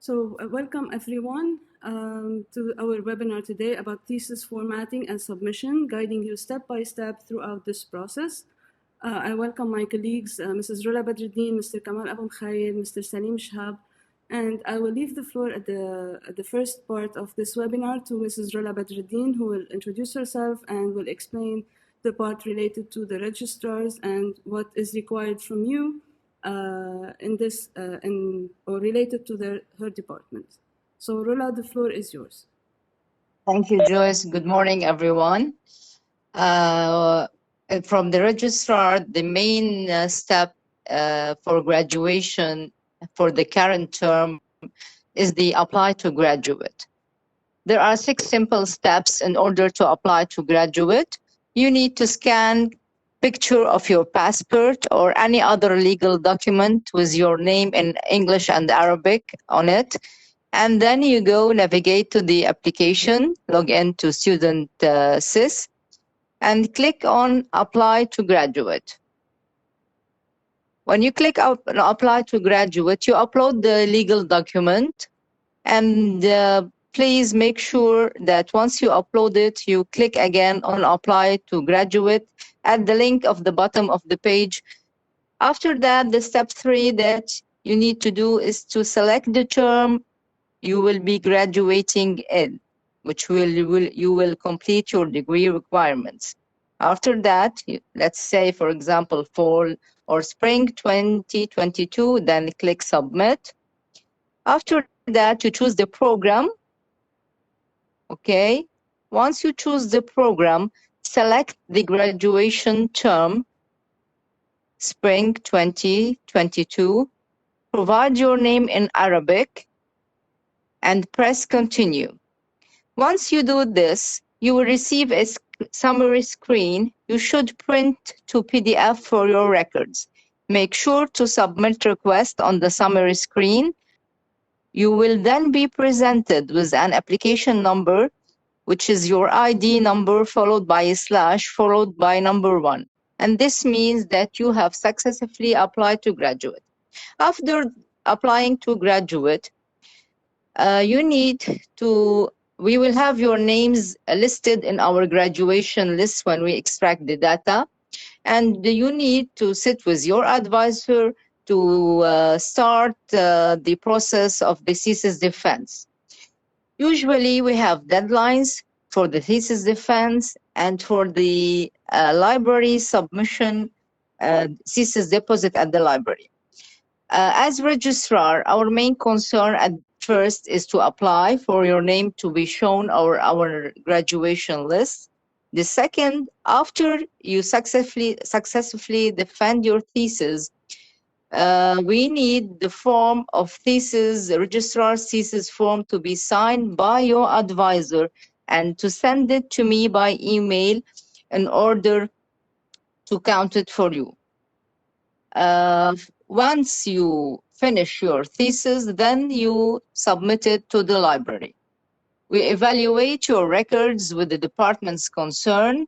Welcome everyone to our webinar today about thesis formatting and submission, guiding you step by step throughout this process. I welcome my colleagues, Mrs. Rola Badreddine, Mr. Kamal Abou, Mr. Salim, Shehab, and I will leave the floor at the first part of this webinar to Mrs. Rola Badreddine, who will introduce herself and will explain the part related to the registrars and what is required from you or related to her department. So Rola, the floor is yours. Thank you, Joyce. Good morning, everyone. From the registrar, the main step for graduation for the current term is the apply to graduate. There are 6 simple steps in order to apply to graduate. You need to scan picture of your passport or any other legal document with your name in English and Arabic on it. And then you go navigate to the application, log into Student SIS, and click on Apply to Graduate. When you click on Apply to Graduate, you upload the legal document, and please make sure that once you upload it, you click again on Apply to Graduate at the link of the bottom of the page. After that, the step 3 that you need to do is to select the term you will be graduating in, which you will complete your degree requirements. After that, let's say, for example, fall or spring 2022, then click Submit. After that, you choose the program. Okay. Once you choose the program, select the graduation term, spring 2022. Provide your name in Arabic and press Continue. Once you do this, you will receive a summary screen. You should print to PDF for your records. Make sure to submit request on the summary screen. You will then be presented with an application number, which is your ID number followed by a slash followed by number 1. And this means that you have successfully applied to graduate. After applying to graduate, we will have your names listed in our graduation list when we extract the data. And you need to sit with your advisor to start the process of the thesis defense. Usually we have deadlines for the thesis defense and for the library submission, thesis deposit at the library. As registrar, our main concern at first is to apply for your name to be shown our graduation list. The second, after you successfully defend your thesis, we need the form of thesis, registrar's thesis form, to be signed by your advisor and to send it to me by email in order to count it for you. Once you finish your thesis, then you submit it to the library. We evaluate your records with the departments concerned,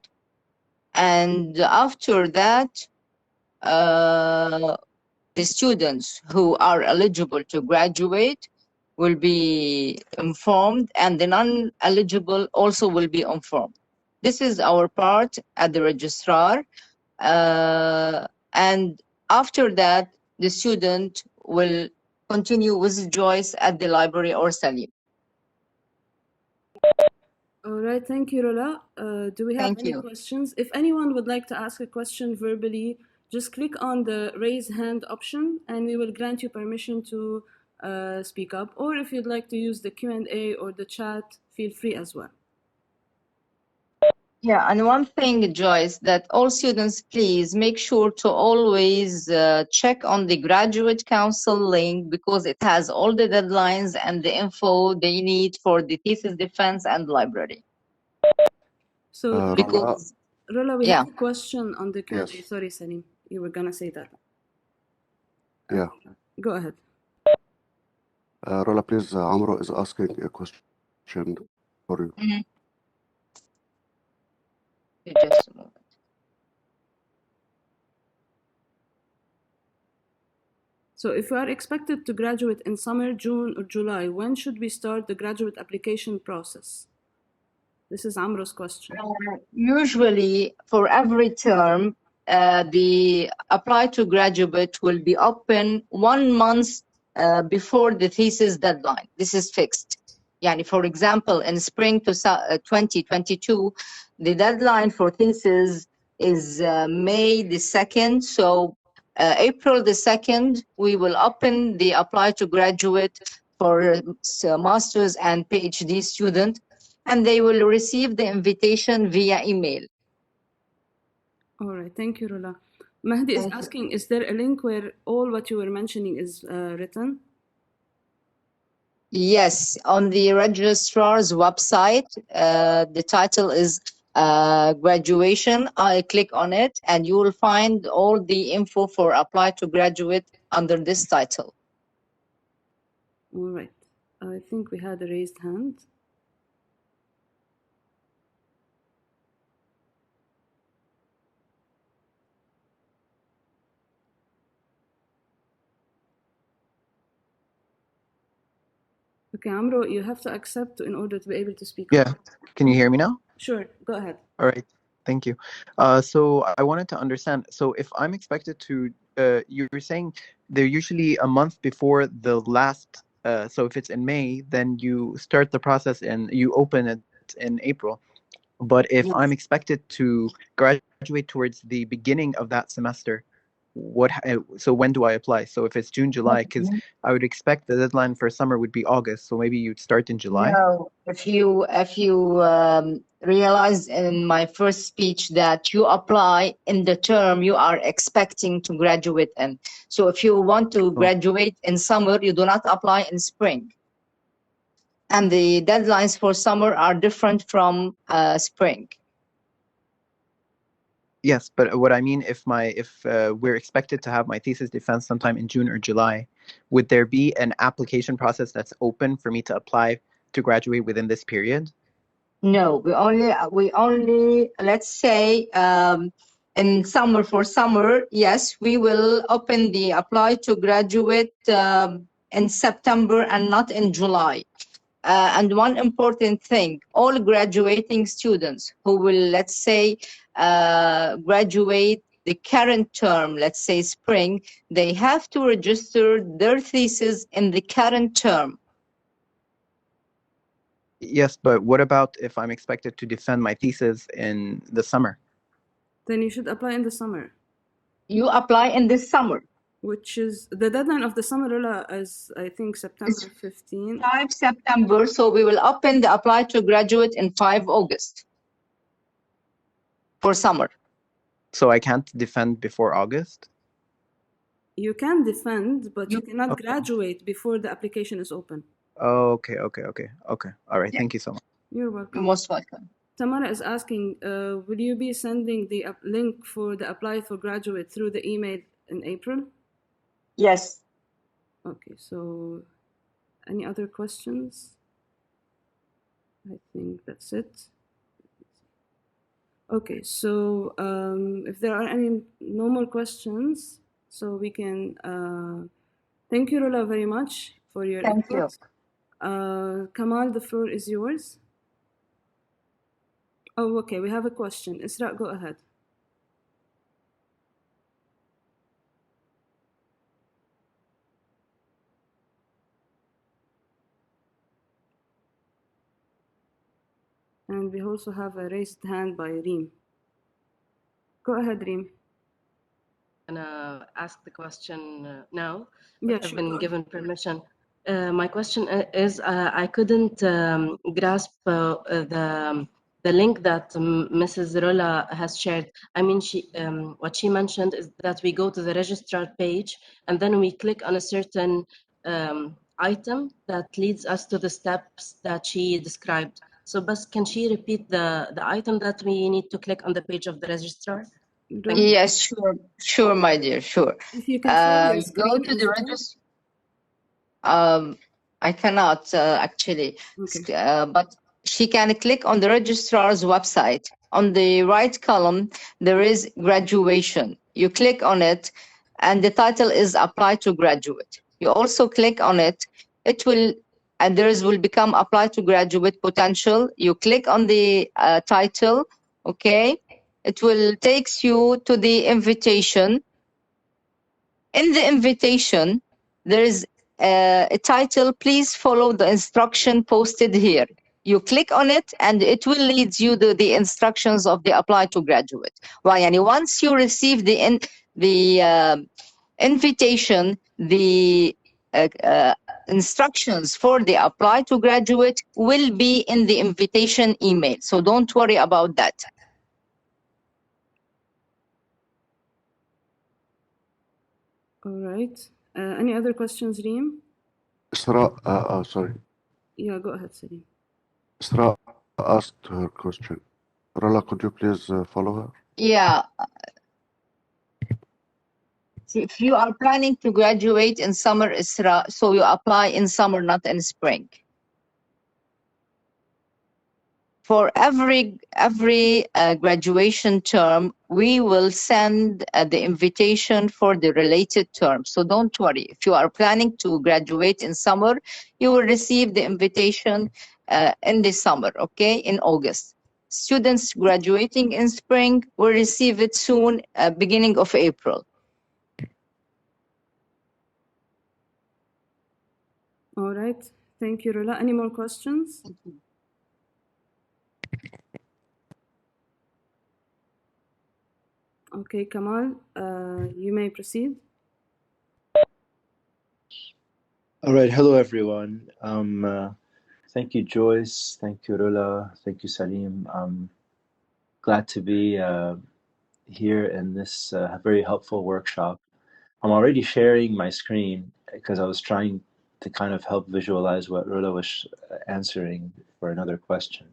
and after that, the students who are eligible to graduate will be informed, and the non-eligible also will be informed. This is our part at the registrar, and after that, the student will continue with Joyce at the library or Salim. All right, thank you, Rola. Do we have any questions? If anyone would like to ask a question verbally, just click on the raise hand option and we will grant you permission to speak up. Or if you'd like to use the Q&A or the chat, feel free as well. Yeah, and one thing, Joyce, that all students, please make sure to always check on the Graduate Council link, because it has all the deadlines and the info they need for the thesis defense and library. So, because Rola, we have a question on the Q&A. Yes. Sorry, Salim, you were gonna say that. Yeah. Go ahead. Rola, please, Amro is asking a question for you. Mm-hmm. Just a moment. So if we are expected to graduate in summer, June or July, when should we start the graduate application process? This is Amro's question. Usually, for every term, the apply to graduate will be open 1 month before the thesis deadline. This is fixed. Yani, for example, in spring 2022, the deadline for thesis is May the 2nd. So April the 2nd, we will open the apply to graduate for master's and PhD student, and they will receive the invitation via email. All right, thank you, Rola. Mahdi is asking, is there a link where all what you were mentioning is written? Yes, on the registrar's website, the title is graduation. I click on it and you will find all the info for apply to graduate under this title. All right, I think we had a raised hand. Okay, Amro, you have to accept in order to be able to speak. Yeah, can you hear me now? Sure, go ahead. All right, thank you. So I wanted to understand, so if I'm expected to, you were saying they're usually a month before the last, so if it's in May, then you start the process and you open it in April. But if Yes. I'm expected to graduate towards the beginning of that semester, so when do I apply? So if it's June, July, because I would expect the deadline for summer would be August, so maybe you'd start in July. No, if you realize in my first speech that you apply in the term you are expecting to graduate in. So if you want to graduate in summer, you do not apply in spring. And the deadlines for summer are different from spring. Yes, but what I mean, if we're expected to have my thesis defense sometime in June or July, would there be an application process that's open for me to apply to graduate within this period? No, we only let's say in summer, for summer, yes, we will open the apply to graduate in September and not in July. And one important thing, all graduating students who will, let's say, graduate the current term, let's say spring, they have to register their thesis in the current term. Yes, but what about if I'm expected to defend my thesis in the summer? Then you should apply in the summer. You apply in this summer. Which is, the deadline of the summer, Rola, is, I think, September 15. 5 September, so we will open the apply to graduate in 5 August for summer. So I can't defend before August? You can defend, but you cannot graduate before the application is open. Oh, okay. All right, Yeah. Thank you so much. You're welcome. You're most welcome. Tamara is asking, will you be sending the link for the apply for graduate through the email in April? Yes. Okay, so any other questions? I think that's it. Okay, so if there are no more questions, so we can thank you, Rola, very much for your Thank you. input. Kamal, the floor is yours. Oh, okay, we have a question. Isra, go ahead. And we also have a raised hand by Reem. Go ahead, Reem. I'm gonna ask the question now. Yeah, I've sure. been given permission. My question is, I couldn't grasp the link that Mrs. Rola has shared. I mean, what she mentioned is that we go to the registrar page and then we click on a certain item that leads us to the steps that she described. So, but can she repeat the item that we need to click on the page of the registrar? Yes, sure, my dear, sure. If you can share your Go screen to the as well. registrar. I cannot actually, Okay. but she can click on the registrar's website. On the right column, there is graduation. You click on it, and the title is Apply to Graduate. You also click on it, it will, and will become Apply to Graduate Potential. You click on the title, okay? It will takes you to the invitation. In the invitation, there is a title, please follow the instruction posted here. You click on it and it will lead you to the instructions of the Apply to Graduate. Once you receive the invitation, the instructions for the Apply to Graduate will be in the invitation email. So don't worry about that. All right. Any other questions, Reem? Isra, sorry. Yeah, go ahead, Salim. Isra asked her question. Rola, could you please follow her? Yeah. If you are planning to graduate in summer, Isra, so you apply in summer, not in spring. For every graduation term, we will send the invitation for the related term. So don't worry. If you are planning to graduate in summer, you will receive the invitation in the summer, okay, in August. Students graduating in spring will receive it soon, beginning of April. All right. Thank you, Rola. Any more questions? Okay, Kamal, you may proceed. All right. Hello, everyone. Thank you, Joyce. Thank you, Rola. Thank you, Salim. I'm glad to be here in this very helpful workshop. I'm already sharing my screen because I was trying to kind of help visualize what Rola was answering for another question.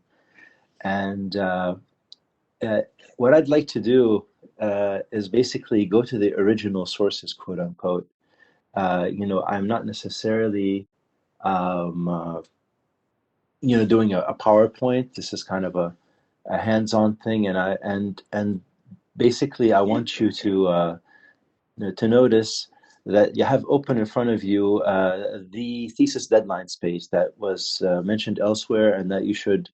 And what I'd like to do is basically go to the original sources, quote unquote. I'm not necessarily, doing a PowerPoint. This is kind of a hands-on thing, and basically I want you to notice that you have open in front of you the thesis deadlines page that was mentioned elsewhere, and that you should,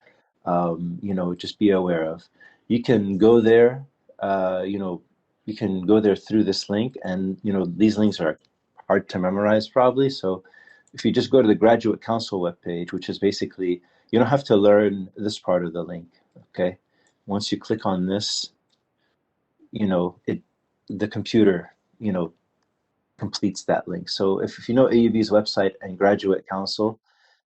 just be aware of. You can go there, you can go there through this link, and these links are hard to memorize probably. So if you just go to the Graduate Council webpage, which is basically, you don't have to learn this part of the link, okay? Once you click on this, the computer, completes that link. So if you know AUB's website and Graduate Council,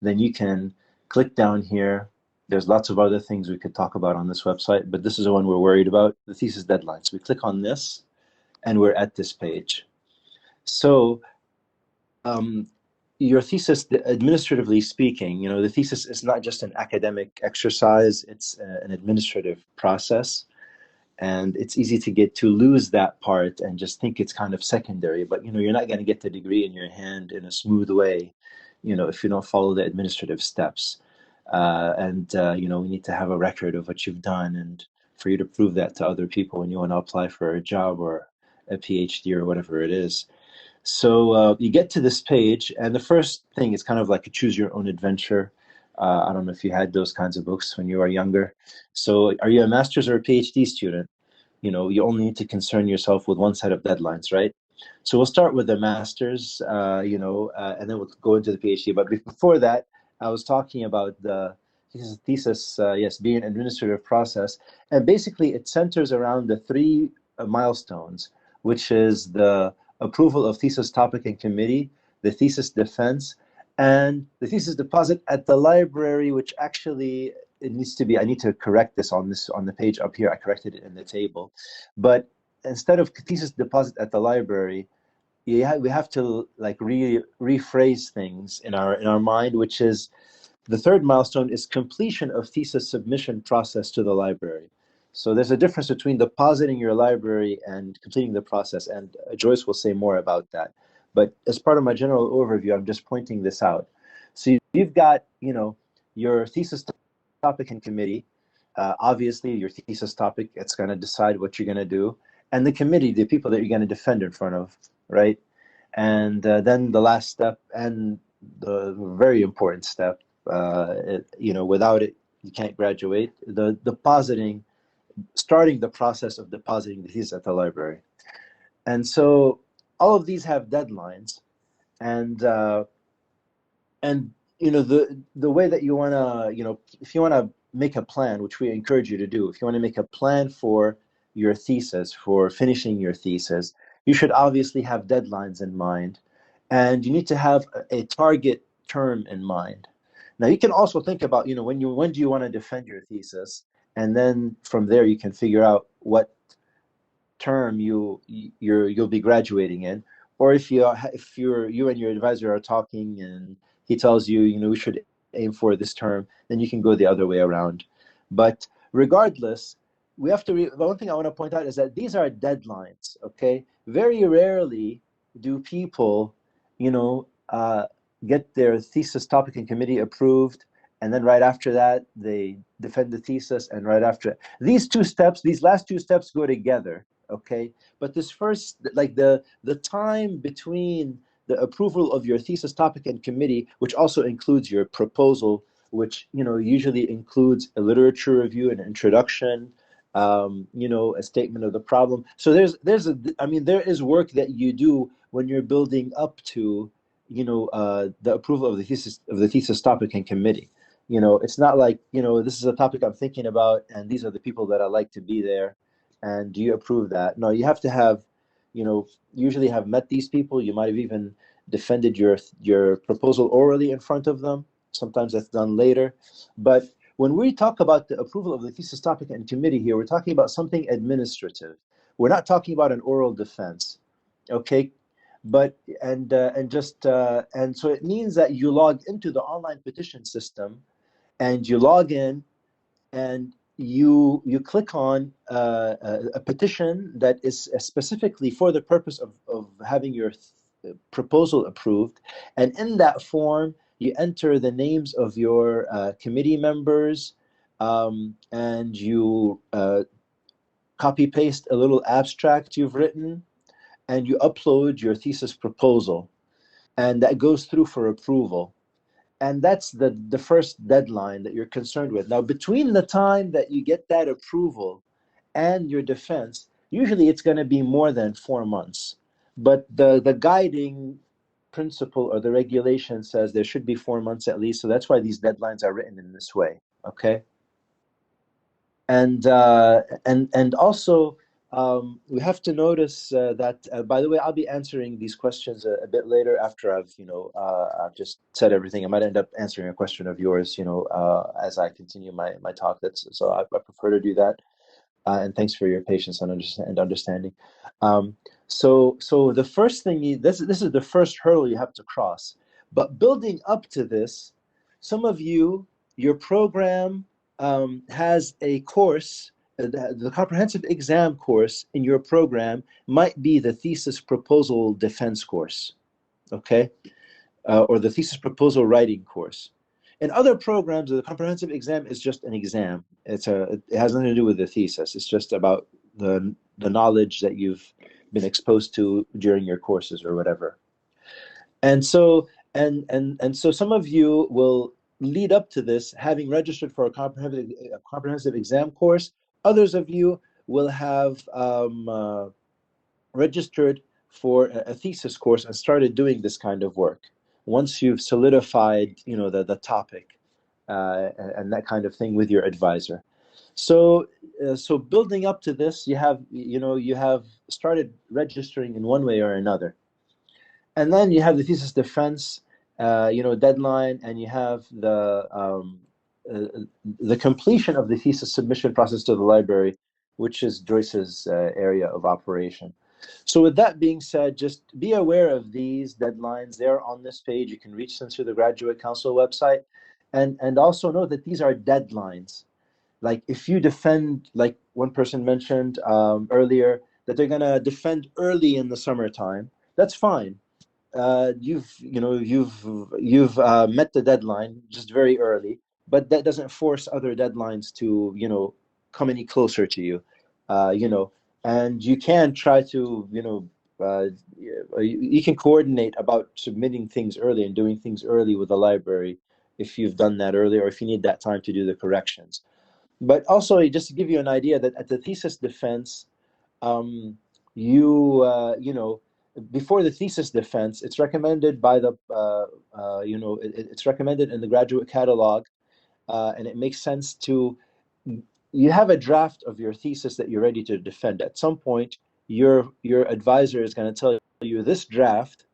then you can click down here. There's lots of other things we could talk about on this website, but this is the one we're worried about, the thesis deadlines. We click on this and we're at this page. So your thesis, administratively speaking, the thesis is not just an academic exercise, it's an administrative process. And it's easy to lose that part and just think it's kind of secondary, but you're not going to get the degree in your hand in a smooth way, if you don't follow the administrative steps. We need to have a record of what you've done, and for you to prove that to other people when you want to apply for a job or a PhD or whatever it is. So you get to this page, and the first thing is kind of like a choose your own adventure. I don't know if you had those kinds of books when you were younger. So are you a master's or a PhD student? You only need to concern yourself with one set of deadlines, right? So we'll start with the master's, and then we'll go into the PhD. But before that, I was talking about the thesis, being an administrative process. And basically it centers around the three milestones, which is the approval of thesis topic and committee, the thesis defense, and the thesis deposit at the library, which actually it needs to be, I need to correct this on the page up here. I corrected it in the table, but instead of thesis deposit at the library, we have to like rephrase things in our mind, which is the third milestone is completion of thesis submission process to the library. So there's a difference between depositing your library and completing the process, and Joyce will say more about that. But as part of my general overview, I'm just pointing this out. So you've got, your thesis topic and committee. Obviously, your thesis topic, it's going to decide what you're going to do. And the committee, the people that you're going to defend in front of, right? And then the last step, and the very important step, without it, you can't graduate, the depositing, starting the process of depositing the thesis at the library. And so all of these have deadlines, and the way that you want to, if you want to make a plan, which we encourage you to do, if you want to make a plan for your thesis, for finishing your thesis, you should obviously have deadlines in mind, and you need to have a target term in mind. Now, you can also think about, when do you want to defend your thesis, and then from there you can figure out what term you'll be graduating in. Or if you and your advisor are talking and he tells you, we should aim for this term, then you can go the other way around. But regardless, we have to, the one thing I want to point out is that these are deadlines, okay? Very rarely do people, get their thesis topic and committee approved, and then right after that, they defend the thesis, and right after, these last two steps go together, okay? But this first, like the time between the approval of your thesis topic and committee, which also includes your proposal, which usually includes a literature review, an introduction, a statement of the problem. So there is work that you do when you're building up to the approval of the thesis topic and committee. It's not like this is a topic I'm thinking about, and these are the people that I like to be there, and do you approve that? No, you have to have, usually have met these people. You might have even defended your proposal orally in front of them. Sometimes that's done later. But when we talk about the approval of the thesis topic and committee here, we're talking about something administrative. We're not talking about an oral defense, okay? But and so it means that you log into the online petition system, and you log in, and you click on a petition that is specifically for the purpose of having your proposal approved, and in that form you enter the names of your committee members, and you copy paste a little abstract you've written, and you upload your thesis proposal, and that goes through for approval. And that's the first deadline that you're concerned with. Now, between the time that you get that approval and your defense, usually it's going to be more than 4 months. But the guiding principle or the regulation says there should be 4 months at least. So that's why these deadlines are written in this way. Okay. And also, we have to notice that, by the way, I'll be answering these questions a bit later after I've just said everything. I might end up answering a question of yours, as I continue my talk. So I prefer to do that. And thanks for your patience and understanding. So the first thing, this is the first hurdle you have to cross. But building up to this, some of you, your program has a course. The comprehensive exam course in your program might be the thesis proposal defense course, okay? Or the thesis proposal writing course. In other programs, the comprehensive exam is just an exam. It has nothing to do with the thesis. It's just about the knowledge that you've been exposed to during your courses or whatever. And so some of you will lead up to this having registered for a comprehensive exam course. Others of you will have registered for a thesis course and started doing this kind of work once you've solidified, the topic and that kind of thing with your advisor. So building up to this, you have started registering in one way or another, and then you have the thesis defense, deadline, and you have the completion of the thesis submission process to the library, which is Joyce's area of operation. So with that being said, just be aware of these deadlines. They're on this page. You can reach them through the Graduate Council website. And also know that these are deadlines. Like if you defend, like one person mentioned earlier, that they're gonna defend early in the summertime, that's fine. You've met the deadline just very early, but that doesn't force other deadlines to, come any closer to you, and you can try to, you can coordinate about submitting things early and doing things early with the library if you've done that earlier, or if you need that time to do the corrections. But also, just to give you an idea, that at the thesis defense, before the thesis defense, it's recommended by the, it's recommended in the graduate catalog, and it makes sense to, you have a draft of your thesis that you're ready to defend. At some point, your advisor is going to tell you this draft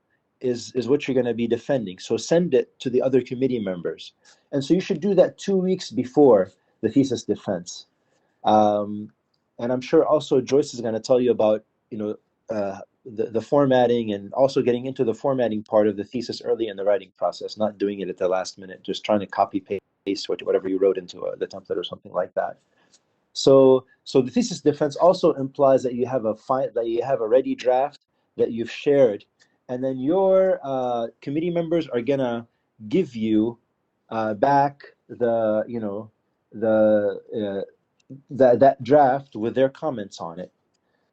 is what you're going to be defending. So send it to the other committee members. And so you should do that 2 weeks before the thesis defense. And I'm sure also Joyce is going to tell you about, the formatting, and also getting into the formatting part of the thesis early in the writing process, not doing it at the last minute, just trying to copy paste whatever you wrote into the template or something like that. So the thesis defense also implies that you have a ready draft that you've shared, and then your committee members are gonna give you back that draft with their comments on it.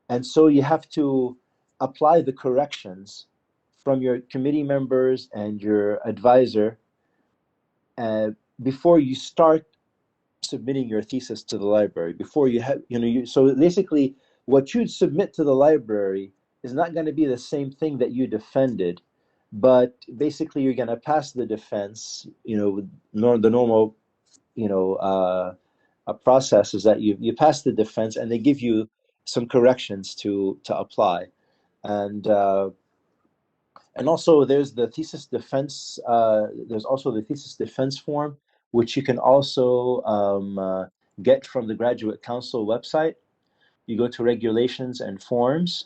And so you have to apply the corrections from your committee members and your advisor before you start submitting your thesis to the library. Before you have, so basically what you'd submit to the library is not going to be the same thing that you defended, but basically you're going to pass the defense, the normal, process is that you pass the defense, and they give you some corrections to apply. And also there's the thesis defense, there's also the thesis defense form, which you can also get from the Graduate Council website. You go to regulations and forms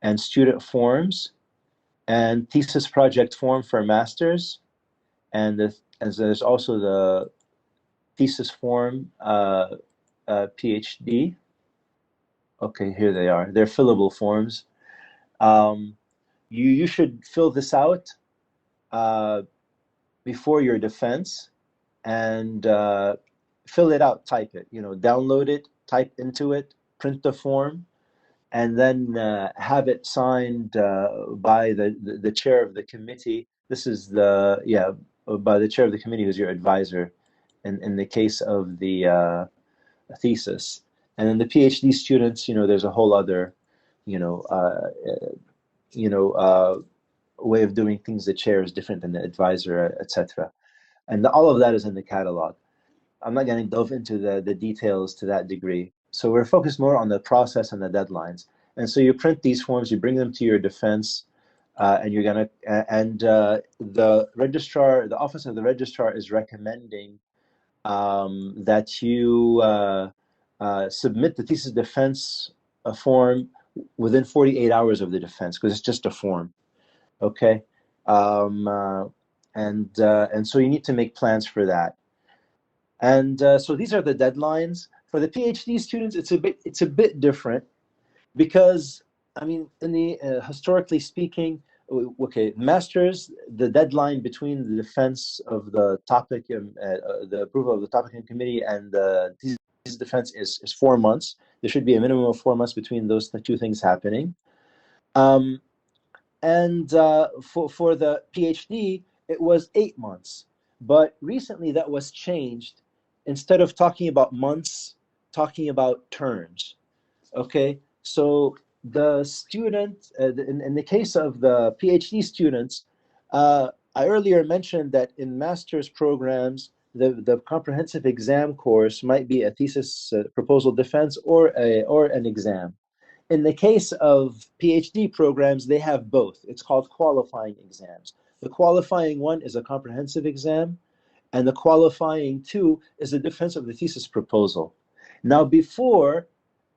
and student forms and thesis project form for masters. And there's also the thesis form PhD. Okay, here they are. They're fillable forms. You should fill this out before your defense, and fill it out, type it, download it, type into it, print the form, and then have it signed by the chair of the committee. This is by the chair of the committee, who's your advisor in the case of the thesis. And then the PhD students, there's a whole other, way of doing things. The chair is different than the advisor, etc. And all of that is in the catalog. I'm not going to delve into the details to that degree. So we're focused more on the process and the deadlines. And so you print these forms, you bring them to your defense, and you're going to, and the registrar, the office of the registrar is recommending that you submit the thesis defense form within 48 hours of the defense, because it's just a form. Okay, and so you need to make plans for that. And so these are the deadlines for the PhD students. It's a bit different, because in the historically speaking, okay, masters, the deadline between the defense of the topic and the approval of the topic in committee and the thesis defense is 4 months. There should be a minimum of 4 months between those two things happening. And for the PhD, it was 8 months. But recently that was changed. Instead of talking about months, talking about terms. Okay, so the student, in the case of the PhD students, I earlier mentioned that in master's programs, the comprehensive exam course might be a thesis proposal defense or an exam. In the case of PhD programs, they have both. It's called qualifying exams. The qualifying one is a comprehensive exam, and the qualifying two is the defense of the thesis proposal. Now before,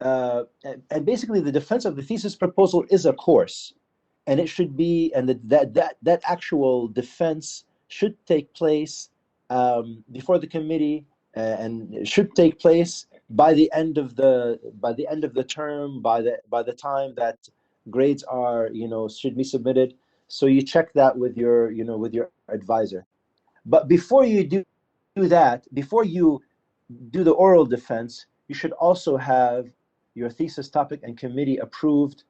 and basically the defense of the thesis proposal is a course, and it should be, and that actual defense should take place before the committee, and it should take place by the end of the term, by the time that grades are should be submitted. So you check that with your advisor. But before you do that, before you do the oral defense, you should also have your thesis topic and committee approved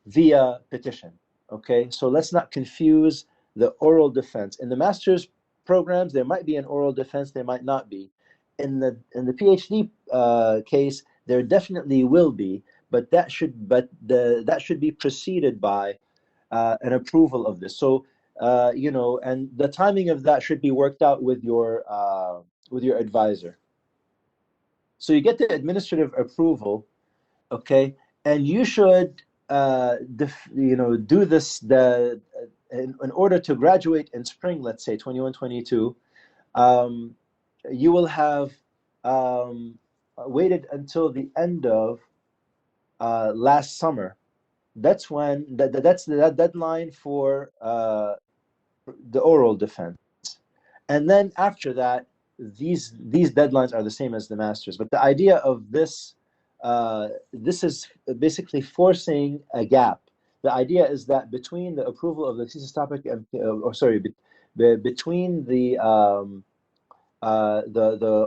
via petition. Okay, so let's not confuse the oral defense. In the master's programs, there might be an oral defense, there might not be. In the PhD case, there definitely will be, but that should be preceded by an approval of this. So you know, and the timing of that should be worked out with your advisor. So you get the administrative approval, okay, and you should you know, do this in order to graduate in spring, let's say 21, 22. You will have waited until the end of last summer. That's when that's the deadline for the oral defense, and then after that, these deadlines are the same as the masters. But the idea of this this is basically forcing a gap. The idea is that between the approval of the thesis topic and between the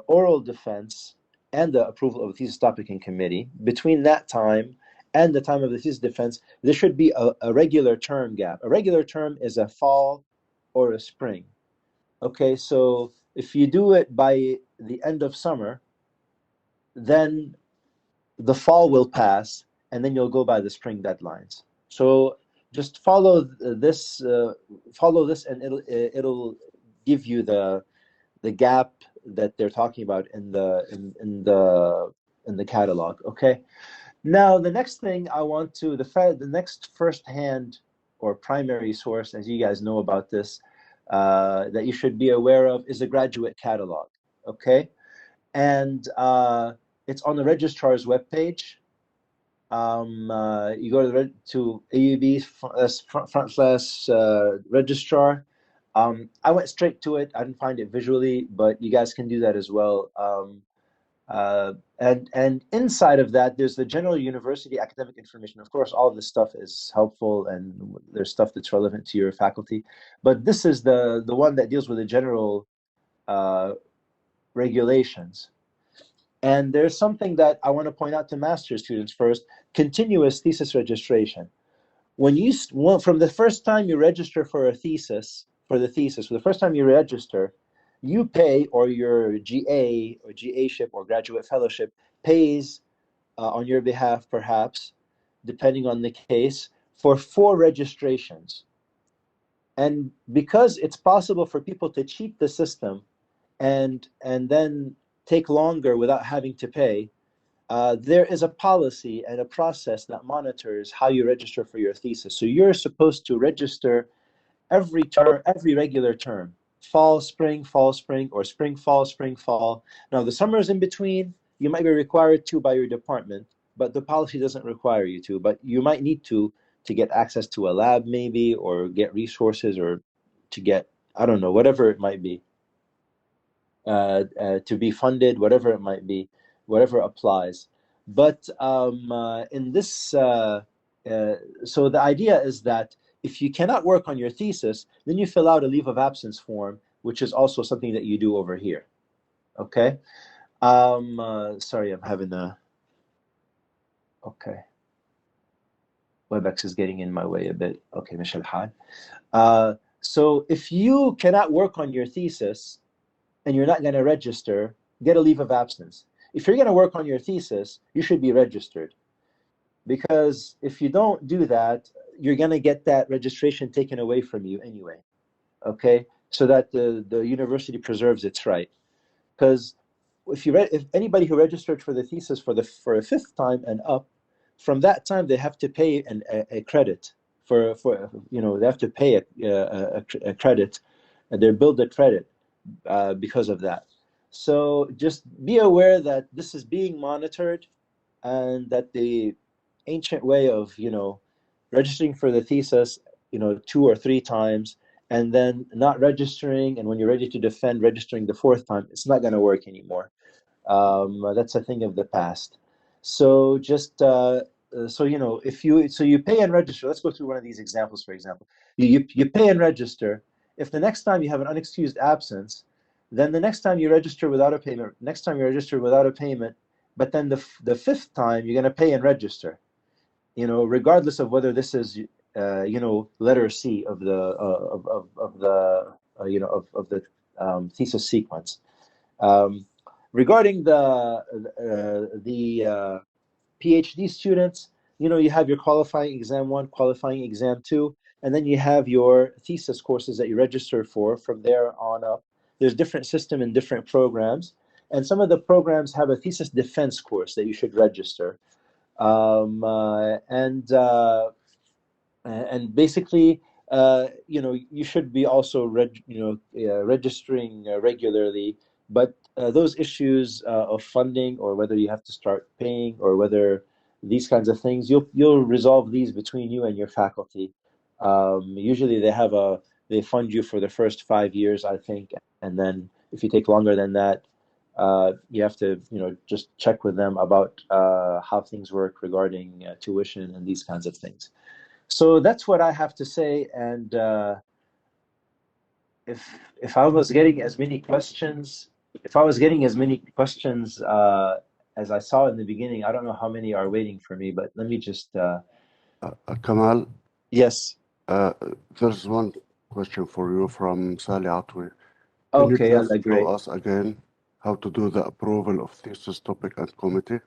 oral defense and the approval of the thesis topic in committee, between that time and the time of the thesis defense, there should be a regular term gap. A regular term is a fall or a spring. Okay, so if you do it by the end of summer, then the fall will pass, and then you'll go by the spring deadlines. So just follow this, and it'll give you the gap that they're talking about in the catalog. Okay. Now the next thing I want to the next first-hand or primary source, as you guys know about this, that you should be aware of is the graduate catalog. Okay, and it's on the registrar's webpage. You go to AUB / registrar. I went straight to it. I didn't find it visually, but you guys can do that as well. And inside of that, there's the general university academic information. Of course, all of this stuff is helpful, and there's stuff that's relevant to your faculty. But this is the one that deals with the general regulations. And there's something that I want to point out to master's students first: continuous thesis registration. When you from the first time you register for a thesis, for the first time you register, you pay, or your GA or GA-ship or graduate fellowship pays on your behalf, perhaps, depending on the case, for 4 registrations. And because it's possible for people to cheat the system and then take longer without having to pay, there is a policy and a process that monitors how you register for your thesis. So you're supposed to register every regular term. Fall, spring, or spring, fall. Now the summer is in between. You might be required to by your department, but the policy doesn't require you to. But you might need to get access to a lab maybe, or get resources, or to get, I don't know, whatever it might be, to be funded, whatever it might be, whatever applies. But in this, so the idea is that if you cannot work on your thesis, then you fill out a leave of absence form, which is also something that you do over here. Okay. Sorry, I'm having a. Okay. WebEx is getting in my way a bit. Okay, Michel Had. So if you cannot work on your thesis and you're not going to register, get a leave of absence. If you're going to work on your thesis, you should be registered. Because if you don't do that, you're going to get that registration taken away from you anyway, okay? So that the university preserves its right. Because if anybody who registered for the thesis for a 5th time and up, from that time they have to pay a credit for they have to pay a credit, and they're billed a credit because of that. So just be aware that this is being monitored, and that the ancient way of registering for the thesis 2 or 3 times and then not registering, and when you're ready to defend, registering the 4th time, it's not going to work anymore. That's a thing of the past. So just if you pay and register, let's go through one of these examples. For example, you pay and register. If the next time you have an unexcused absence, then the next time you register without a payment, but then the 5th time you're going to pay and register. you know, regardless of whether this is, you know, letter C of the of the you know of the thesis sequence. Regarding the PhD students, you know, you have your qualifying exam 1, qualifying exam 2, and then you have your thesis courses that you register for from there on up. There's different system and different programs, and some of the programs have a thesis defense course that you should register. And basically, you know, you should be also registering regularly. But those issues of funding, or whether you have to start paying, or whether these kinds of things, you'll resolve these between you and your faculty. Usually, they fund you for the first 5 years, I think, and then if you take longer than that, you have to, you know, just check with them about how things work regarding tuition and these kinds of things. So that's what I have to say. And if I was getting as many questions, as I saw in the beginning, I don't know how many are waiting for me. But let me just. Kamal, Yes. there's one question for you from Sally Atwi. Okay. Can you just Great. show us again how to do the approval of thesis topic and committee?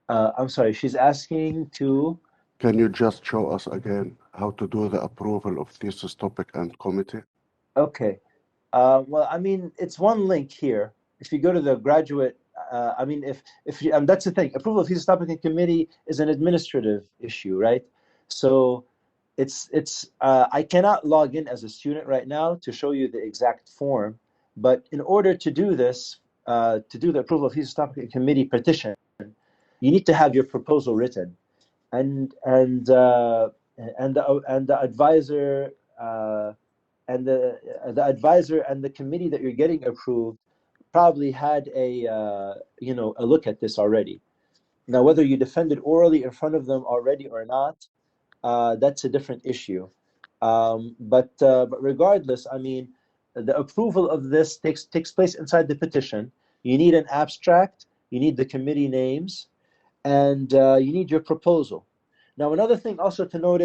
I'm sorry. She's asking to. Can you just show us again how to do the approval of thesis topic and committee? Okay. Well, I mean, it's one link here. If you go to the graduate, I mean, if you, that's the thing. Approval of thesis topic and committee is an administrative issue, right? So I cannot log in as a student right now to show you the exact form. But in order to do this, to do the approval of thesis topic and committee petition, you need to have your proposal written, and the advisor. And the advisor and the committee that you're getting approved probably had a look at this already. Now, whether you defend it orally in front of them already or not, that's a different issue. But regardless, I mean, the approval of this takes place inside the petition. You need an abstract, you need the committee names, and you need your proposal. Now, another thing also to know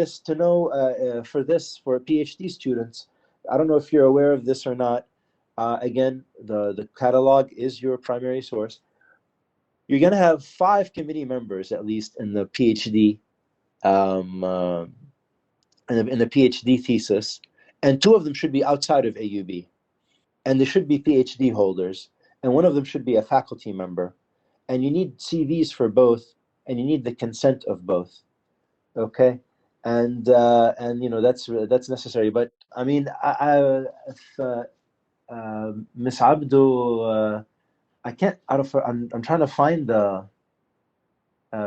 for PhD students, I don't know if you're aware of this or not. Again, the catalog is your primary source. You're going to have 5 committee members at least in the PhD, in the PhD thesis, and 2 of them should be outside of AUB, and they should be PhD holders, and one of them should be a faculty member, and you need CVs for both, and you need the consent of both. Okay. And you know, that's necessary. But I mean, Miss Abdu, I can't. I'm trying to find the.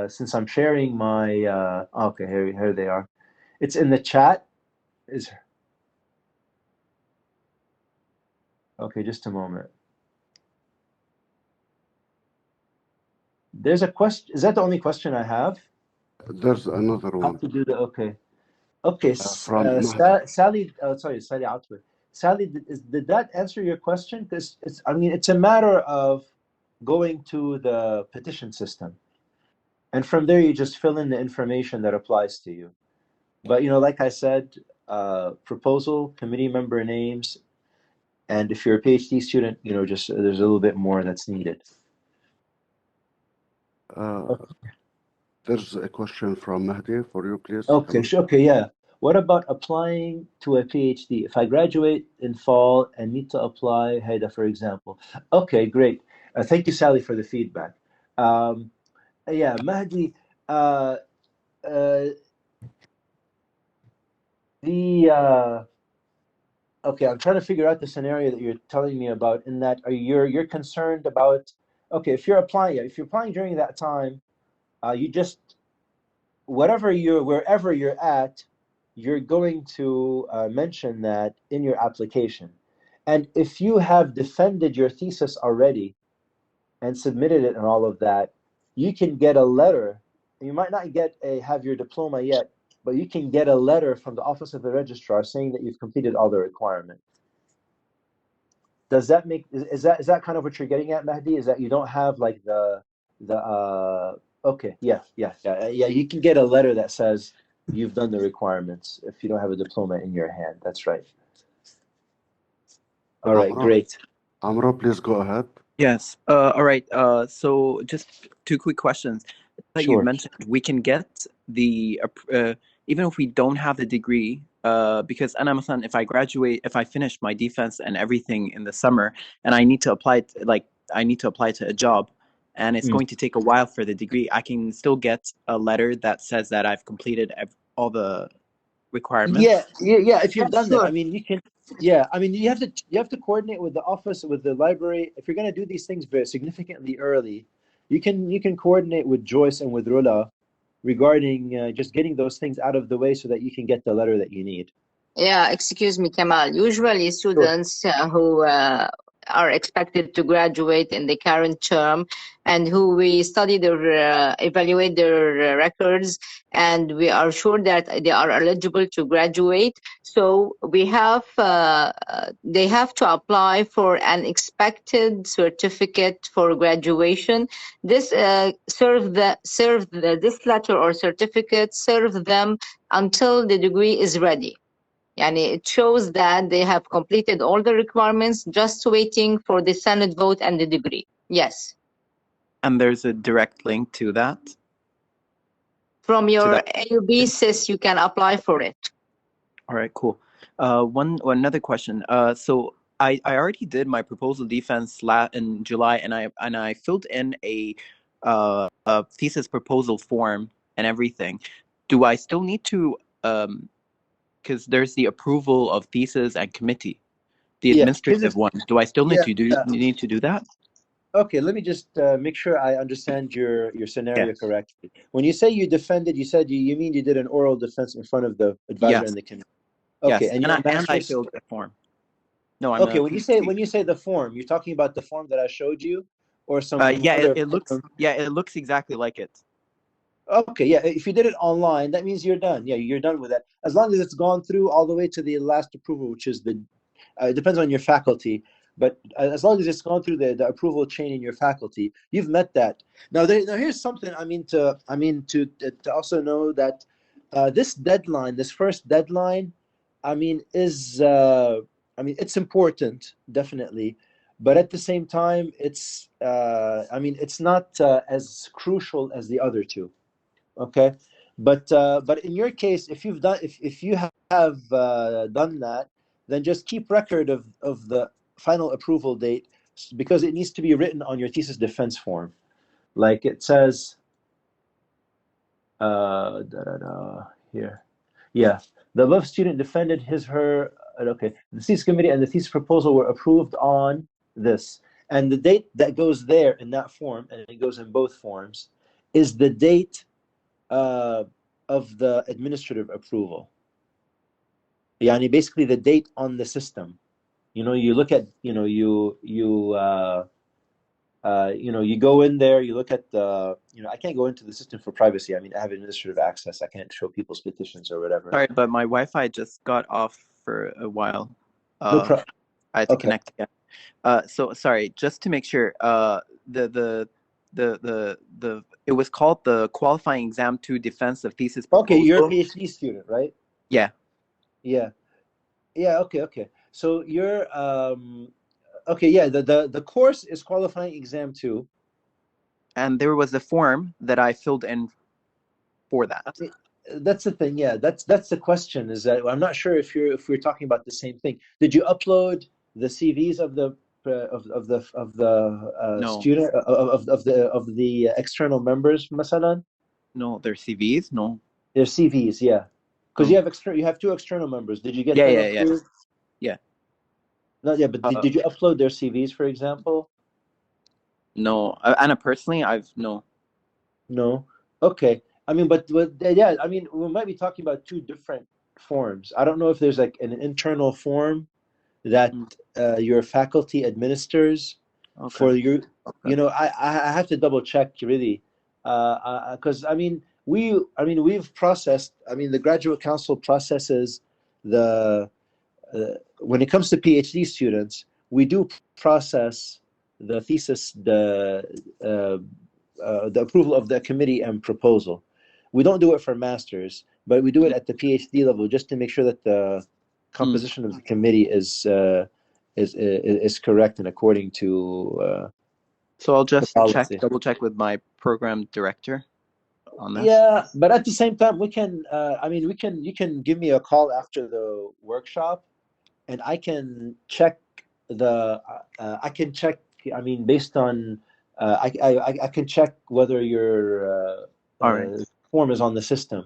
Since I'm sharing my. Okay, here they are. It's in the chat. Okay, just a moment. There's a question. Is that the only question I have? There's another one. How to do the okay. From Sally. Sorry, Sally Outward. Sally, did that answer your question? Because it's a matter of going to the petition system, and from there you just fill in the information that applies to you. But you know, like I said, proposal, committee member names, and if you're a PhD student, you know, just there's a little bit more that's needed. There's a question from Mahdi for you, please. Okay, sure. Okay, yeah. What about applying to a PhD? If I graduate in fall and need to apply, HAIDA, for example. Okay, great. Thank you, Sally, for the feedback. Yeah, Mahdi, okay, I'm trying to figure out the scenario that you're telling me about. In that, you're concerned about? Okay, if you're applying during that time, you just wherever you're at, you're going to mention that in your application. And if you have defended your thesis already and submitted it and all of that, you can get a letter. You might not have your diploma yet, but you can get a letter from the Office of the Registrar saying that you've completed all the requirements. Does that is that kind of what you're getting at, Mahdi? Is that you don't have like the Okay, yeah. You can get a letter that says you've done the requirements if you don't have a diploma in your hand. That's right. All right, great. Amro, please go ahead. Yes. All right. So just two quick questions. That you Sure. mentioned we can get the even if we don't have the degree, because مثلا if I finish my defense and everything in the summer, and I need to apply to a job, and it's going to take a while for the degree, I can still get a letter that says that I've completed all the requirements. Yeah. If you've done sure. that, I mean, you can. Yeah, I mean, you have to coordinate with the office, with the library. If you're going to do these things very significantly early, you can coordinate with Joyce and with Rola regarding just getting those things out of the way so that you can get the letter that you need. Yeah, excuse me, Kamal. Usually students who are expected to graduate in the current term and who we study their, evaluate their records, and we are sure that they are eligible to graduate. So we have, they have to apply for an expected certificate for graduation. This this letter or certificate serve them until the degree is ready. Yani it shows that they have completed all the requirements, just waiting for the Senate vote and the degree. Yes. And there's a direct link to that? From your AUB SIS, you can apply for it. All right, cool. Another question. So I already did my proposal defense in July, and I filled in a thesis proposal form and everything. Do I still need to because there's the approval of thesis and committee, the administrative one. Do I still need to do that? Okay, let me just make sure I understand your scenario correctly. When you say you defended, you said you mean you did an oral defense in front of the advisor and the committee. Okay, and I filled the form. No, I'm okay. When you say the form, you're talking about the form that I showed you, or some other it looks exactly like it. Okay, yeah. If you did it online, that means you're done. Yeah, you're done with that. As long as it's gone through all the way to the last approval, which is the it depends on your faculty, but as long as it's gone through the approval chain in your faculty, you've met that. Now, here's something to also know that this deadline, this first deadline, is it's important, definitely, but at the same time, it's it's not as crucial as the other two. Okay, but in your case, if you have done that, then just keep record of the final approval date, because it needs to be written on your thesis defense form, like it says here. Yeah, the above student defended her. Okay, the thesis committee and the thesis proposal were approved on this, and the date that goes there in that form, and it goes in both forms, is the date of the administrative approval. Yani basically the date on the system. You look at you go in there, you look at the I can't go into the system for privacy. I have administrative access. I can't show people's petitions or whatever. Sorry, but my Wi-Fi just got off for a while. No problem. I had to connect again. So sorry, just to make sure, it was called the qualifying exam 2 defense of thesis proposal. Okay, you're a PhD student, right? Yeah. Okay. So you're okay. Yeah, the course is qualifying exam 2, and there was a form that I filled in for that. That's the thing. Yeah, that's the question. Is that I'm not sure if we're talking about the same thing. Did you upload the CVs of the no. student of the external members, masalan? No, their CVs. No, their CVs. Yeah, because you have 2 external members. Did you get them approved? Yeah. Not yet, but did you upload their CVs, for example? No, Anna, personally, no. Okay. But yeah, we might be talking about 2 different forms. I don't know if there's like an internal form that your faculty administers for you. I have to double check really, because we've processed. The graduate council processes the when it comes to PhD students, we do process the thesis the approval of the committee and proposal. We don't do it for masters, but we do it at the PhD level just to make sure that the composition of the committee is correct and according to. So I'll just policy. double check with my program director on this. Yeah, but at the same time, we can. You can give me a call after the workshop, and I can check the. I can check. I mean, based on. I can check whether your form is on the system.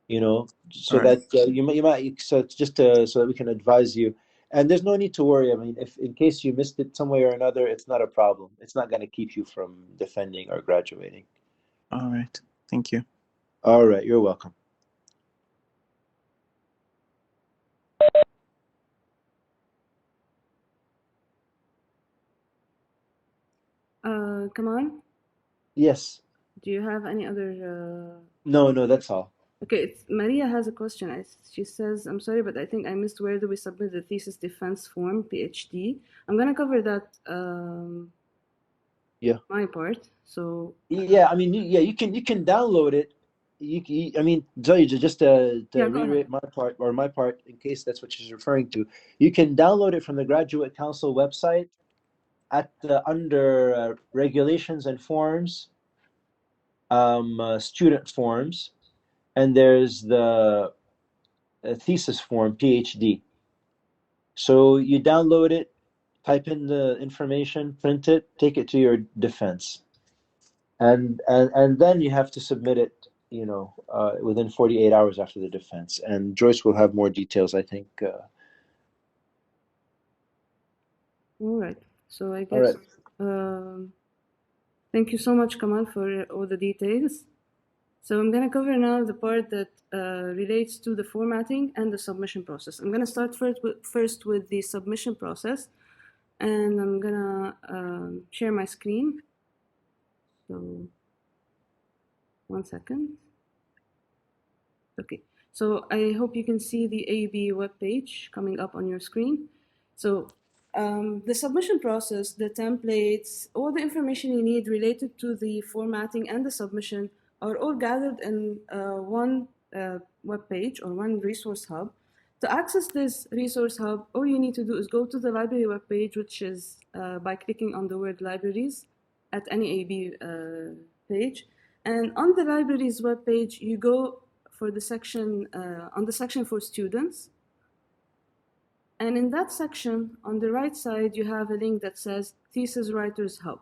You know, so that you might. So it's just so that we can advise you. And there's no need to worry. I mean, if in case you missed it some way or another, it's not a problem. It's not going to keep you from defending or graduating. All right. Thank you. All right. You're welcome. Kamal? Yes. Do you have any other... No, that's all. Okay, Maria has a question. She says, I'm sorry, but I think I missed where do we submit the thesis defense form, PhD. I'm going to cover that my part. So yeah, I mean, you can download it. I mean, Joyce, just to reiterate my part, in case that's what she's referring to, you can download it from the Graduate Council website at under regulations and forms, student forms. And there's the thesis form, PhD. So you download it, type in the information, print it, take it to your defense, and then you have to submit it, within 48 hours after the defense. And Joyce will have more details, I think. All right. So I guess. Thank you so much, Kamal, for all the details. So I'm going to cover now the part that relates to the formatting and the submission process. I'm going to start first with the submission process, and I'm going to share my screen. So 1 second. Okay, so I hope you can see the AUB webpage coming up on your screen. So the submission process, the templates, all the information you need related to the formatting and the submission are all gathered in one web page or one resource hub. To access this resource hub, all you need to do is go to the library web page, which is by clicking on the word libraries at any AUB page. And on the libraries web page, you go for the section, on the section for students. And in that section, on the right side, you have a link that says Thesis Writers Hub.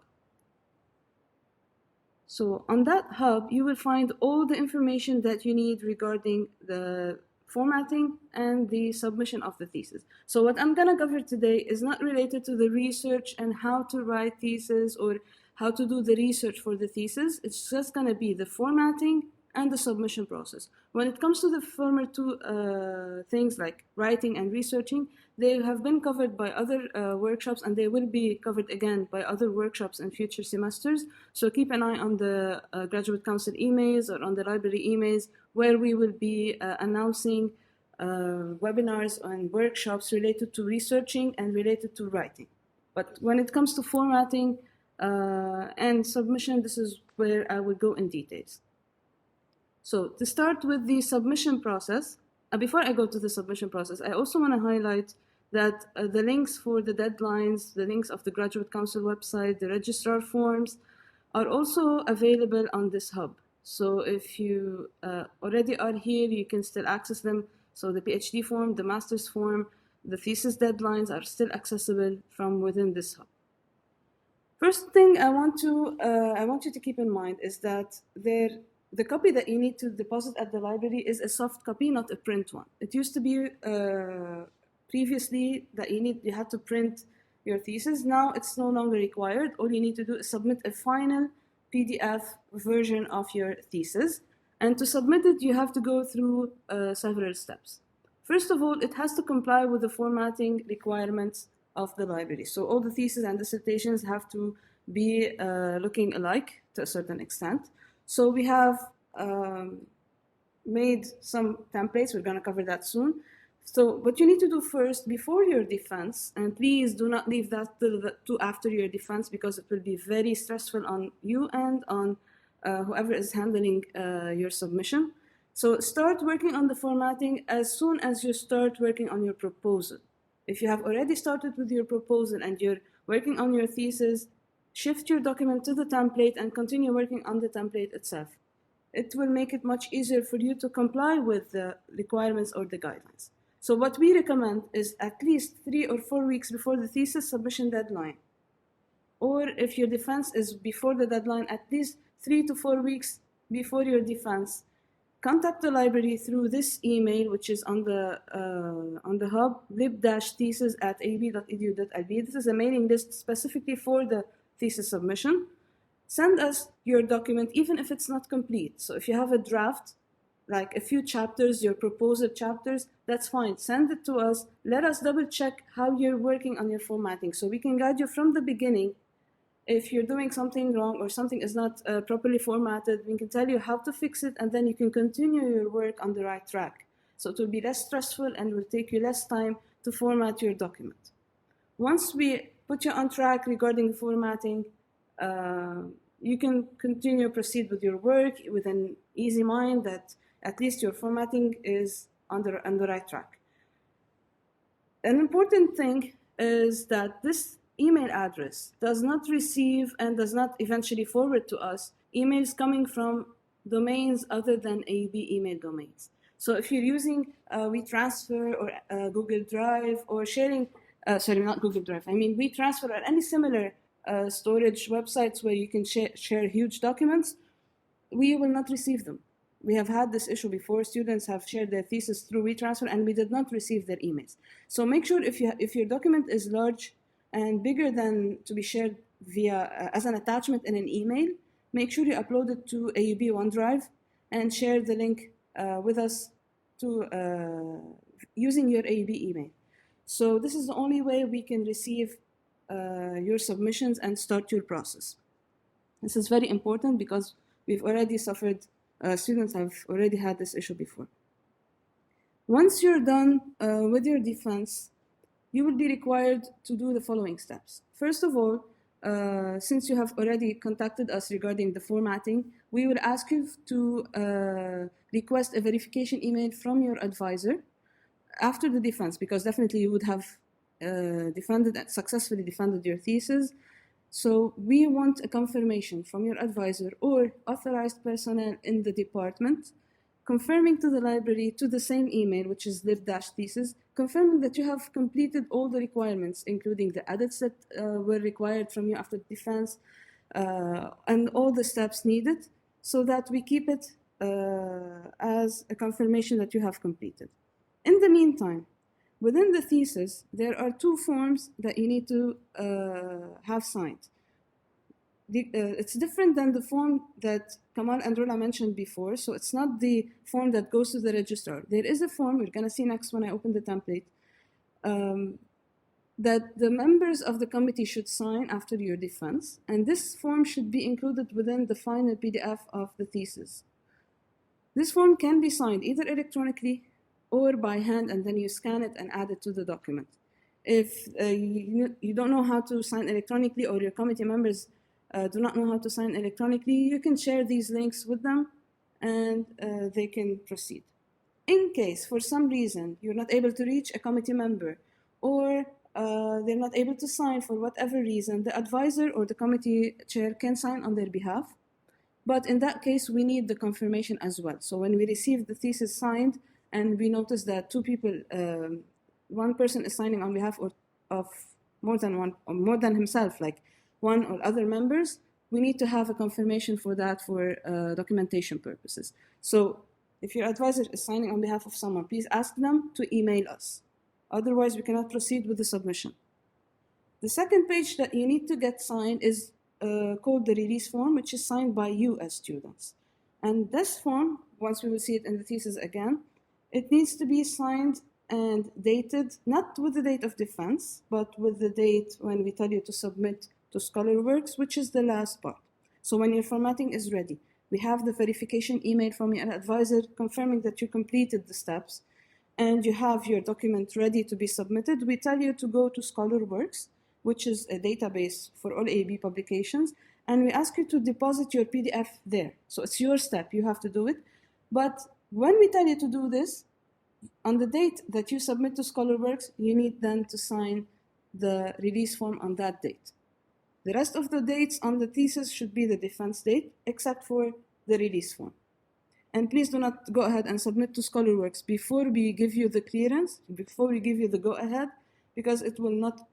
So on that hub, you will find all the information that you need regarding the formatting and the submission of the thesis. So what I'm going to cover today is not related to the research and how to write thesis or how to do the research for the thesis. It's just going to be the formatting and the submission process. When it comes to the former two things like writing and researching, they have been covered by other workshops, and they will be covered again by other workshops in future semesters. So keep an eye on the Graduate Council emails or on the library emails, where we will be announcing webinars and workshops related to researching and related to writing. But when it comes to formatting and submission, this is where I will go in details. So to start with the submission process, before I go to the submission process, I also want to highlight that the links for the deadlines, the links of the Graduate Council website, the registrar forms are also available on this hub. So if you already are here, you can still access them. So the PhD form, the master's form, the thesis deadlines are still accessible from within this hub. First thing I want you to keep in mind is that the copy that you need to deposit at the library is a soft copy, not a print one. It used to be previously that you had to print your thesis. Now it's no longer required. All you need to do is submit a final PDF version of your thesis. And to submit it, you have to go through several steps. First of all, it has to comply with the formatting requirements of the library. So all the theses and dissertations have to be looking alike to a certain extent. So we have made some templates. We're going to cover that soon. So what you need to do first before your defense, and please do not leave that to after your defense, because it will be very stressful on you and on whoever is handling your submission. So start working on the formatting as soon as you start working on your proposal. If you have already started with your proposal and you're working on your thesis, shift your document to the template and continue working on the template itself. It will make it much easier for you to comply with the requirements or the guidelines. So what we recommend is at least 3 or 4 weeks before the thesis submission deadline. Or if your defense is before the deadline, at least 3 to 4 weeks before your defense, contact the library through this email, which is on the hub, lib-thesis@aub.edu.lb. This is a mailing list specifically for the thesis submission. Send us your document, even if it's not complete. So if you have a draft, like a few chapters, your proposal chapters, that's fine. Send it to us. Let us double check how you're working on your formatting so we can guide you from the beginning. If you're doing something wrong or something is not properly formatted, we can tell you how to fix it, and then you can continue your work on the right track. So it will be less stressful and will take you less time to format your document. Once we put you on track regarding the formatting, you can proceed with your work with an easy mind that at least your formatting is on the right track. An important thing is that this email address does not receive and does not eventually forward to us emails coming from domains other than AUB email domains. So if you're using WeTransfer or Google Drive or sharing, not Google Drive, WeTransfer or any similar storage websites where you can share huge documents, we will not receive them. We have had this issue before. Students have shared their thesis through WeTransfer and we did not receive their emails. So make sure if your document is large and bigger than to be shared via as an attachment in an email, make sure you upload it to AUB OneDrive and share the link with us using your AUB email. So this is the only way we can receive your submissions and start your process. This is very important because we've already suffered, students have already had this issue before. Once you're done with your defense, you will be required to do the following steps. First of all, since you have already contacted us regarding the formatting, we will ask you to request a verification email from your advisor after the defense, because definitely you would have successfully defended your thesis. So we want a confirmation from your advisor or authorized personnel in the department confirming to the library to the same email, which is lib-thesis, confirming that you have completed all the requirements, including the edits that were required from you after the defense, and all the steps needed, so that we keep it as a confirmation that you have completed. In the meantime, within the thesis, there are 2 forms that you need to have signed. It's different than the form that Kamal and Rola mentioned before, so it's not the form that goes to the registrar. There is a form, we're going to see next when I open the template, that the members of the committee should sign after your defense, and this form should be included within the final PDF of the thesis. This form can be signed either electronically or by hand, and then you scan it and add it to the document. If you don't know how to sign electronically, or your committee members do not know how to sign electronically, you can share these links with them and they can proceed. In case, for some reason, you're not able to reach a committee member or they're not able to sign for whatever reason, the advisor or the committee chair can sign on their behalf. But in that case, we need the confirmation as well. So when we receive the thesis signed and we notice that 2 people, one person is signing on behalf of more than one, or more than himself, like one or other members, we need to have a confirmation for that for documentation purposes. So if your advisor is signing on behalf of someone, please ask them to email us. Otherwise, we cannot proceed with the submission. The second page that you need to get signed is called the release form, which is signed by you as students. And this form, once we will see it in the thesis again, it needs to be signed and dated, not with the date of defense, but with the date when we tell you to submit to ScholarWorks, which is the last part. So when your formatting is ready, we have the verification email from your advisor confirming that you completed the steps. and you have your document ready to be submitted, we tell you to go to ScholarWorks, which is a database for all AUB publications, and we ask you to deposit your PDF there. So it's your step, you have to do it. But when we tell you to do this, on the date that you submit to ScholarWorks, you need then to sign the release form on that date. The rest of the dates on the thesis should be the defense date, except for the release form. And please do not go ahead and submit to ScholarWorks before we give you the clearance, before we give you the go-ahead, because it will not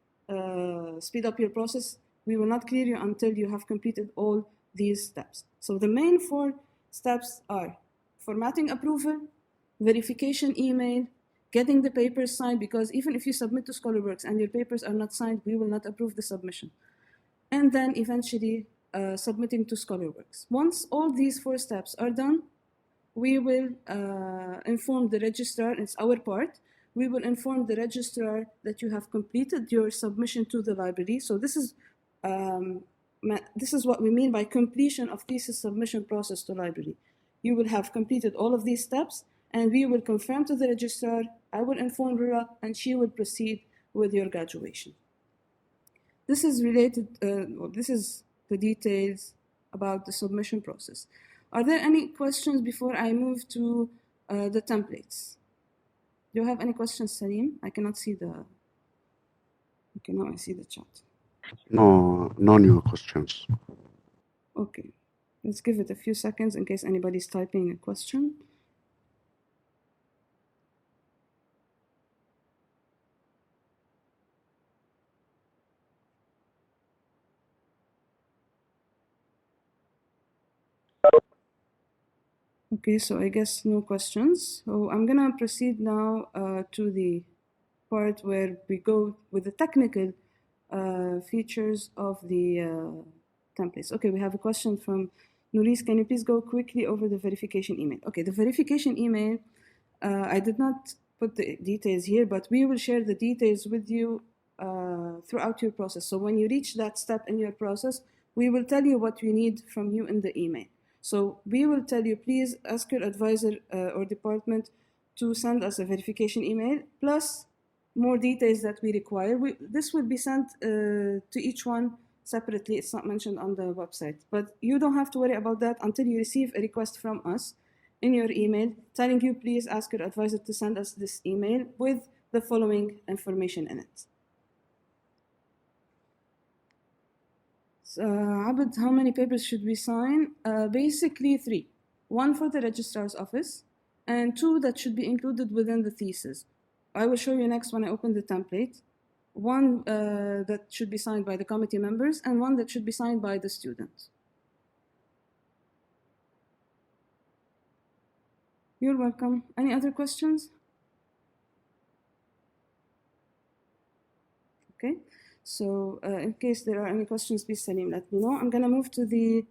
speed up your process. We will not clear you until you have completed all these steps. So the main 4 steps are formatting approval, verification email, getting the papers signed, because even if you submit to ScholarWorks and your papers are not signed, we will not approve the submission. And then eventually submitting to ScholarWorks. Once all these 4 steps are done, we will inform the registrar, it's our part, we will inform the registrar that you have completed your submission to the library. So this is what we mean by completion of thesis submission process to library. You will have completed all of these steps, and we will confirm to the registrar, I will inform Rola, and she will proceed with your graduation. This is related, this is the details about the submission process. Are there any questions before I move to the templates? Do you have any questions, Salim? I cannot see the, okay, now I see the chat. No new questions. Okay, let's give it a few seconds in case anybody's typing a question. Okay, so I guess no questions. So I'm gonna proceed now to the part where we go with the technical features of the templates. Okay, we have a question from Nouris. Can you please go quickly over the verification email? Okay, the verification email, I did not put the details here, but we will share the details with you throughout your process. So when you reach that step in your process, we will tell you what we need from you in the email. So we will tell you, please ask your advisor or department to send us a verification email, plus more details that we require. This will be sent to each one separately. It's not mentioned on the website. But you don't have to worry about that until you receive a request from us in your email telling you, please ask your advisor to send us this email with the following information in it. Abid, how many papers should we sign? Basically 3. 1 for the registrar's office, and 2 that should be included within the thesis. I will show you next when I open the template. 1 that should be signed by the committee members, and 1 that should be signed by the students. You're welcome. Any other questions? Okay. So in case there are any questions, please, Salim, let me know. I'm going to move to the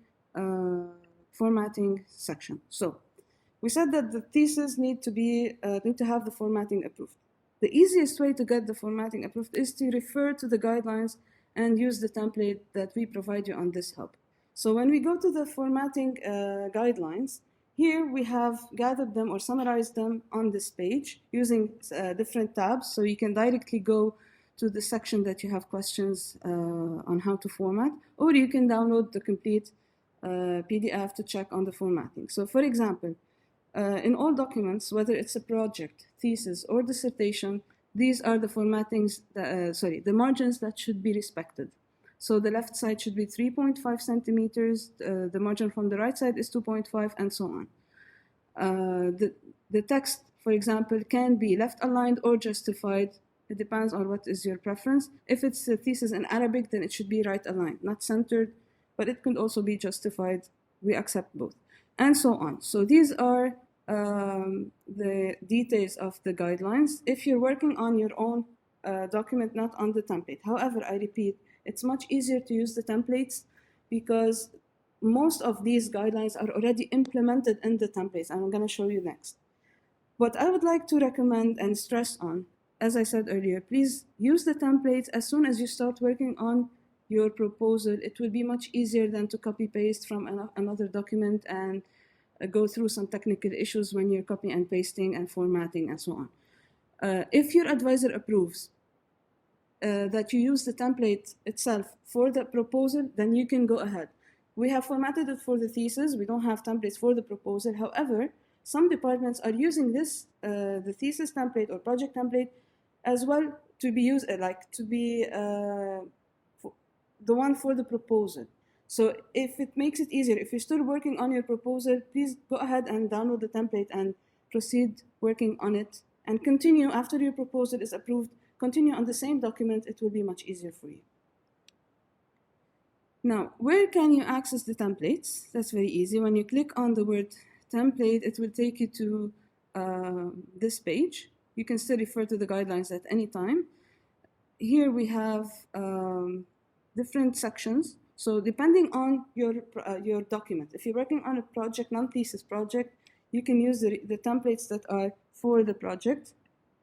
formatting section. So we said that the thesis need to have the formatting approved. The easiest way to get the formatting approved is to refer to the guidelines and use the template that we provide you on this hub. So when we go to the formatting guidelines, here we have gathered them or summarized them on this page using different tabs, so you can directly go to the section that you have questions on how to format, or you can download the complete PDF to check on the formatting. So for example, in all documents, whether it's a project, thesis, or dissertation, these are the formattings, the margins that should be respected. So the left side should be 3.5 centimeters, the margin from the right side is 2.5, and so on. The text, for example, can be left aligned or justified. It depends on what is your preference. If it's a thesis in Arabic, then it should be right aligned, not centered, but it could also be justified. We accept both, and so on. So these are the details of the guidelines. If you're working on your own document, not on the template. However, I repeat, it's much easier to use the templates because most of these guidelines are already implemented in the templates, and I'm going to show you next. What I would like to recommend and stress on, as I said earlier, please use the templates as soon as you start working on your proposal. It will be much easier than to copy-paste from another document and go through some technical issues when you're copy and pasting and formatting and so on. If your advisor approves that you use the template itself for the proposal, then you can go ahead. We have formatted it for the thesis. We don't have templates for the proposal. However, some departments are using this, the thesis template or project template, as well to be used, to be the one for the proposal. So if it makes it easier, if you're still working on your proposal, please go ahead and download the template and proceed working on it, and continue after your proposal is approved. Continue on the same document. It will be much easier for you. Now, where can you access the templates? That's very easy. When you click on the word template, it will take you to this page. You can still refer to the guidelines at any time. Here we have different sections. So depending on your document, if you're working on a project, non-thesis project, you can use the templates that are for the project.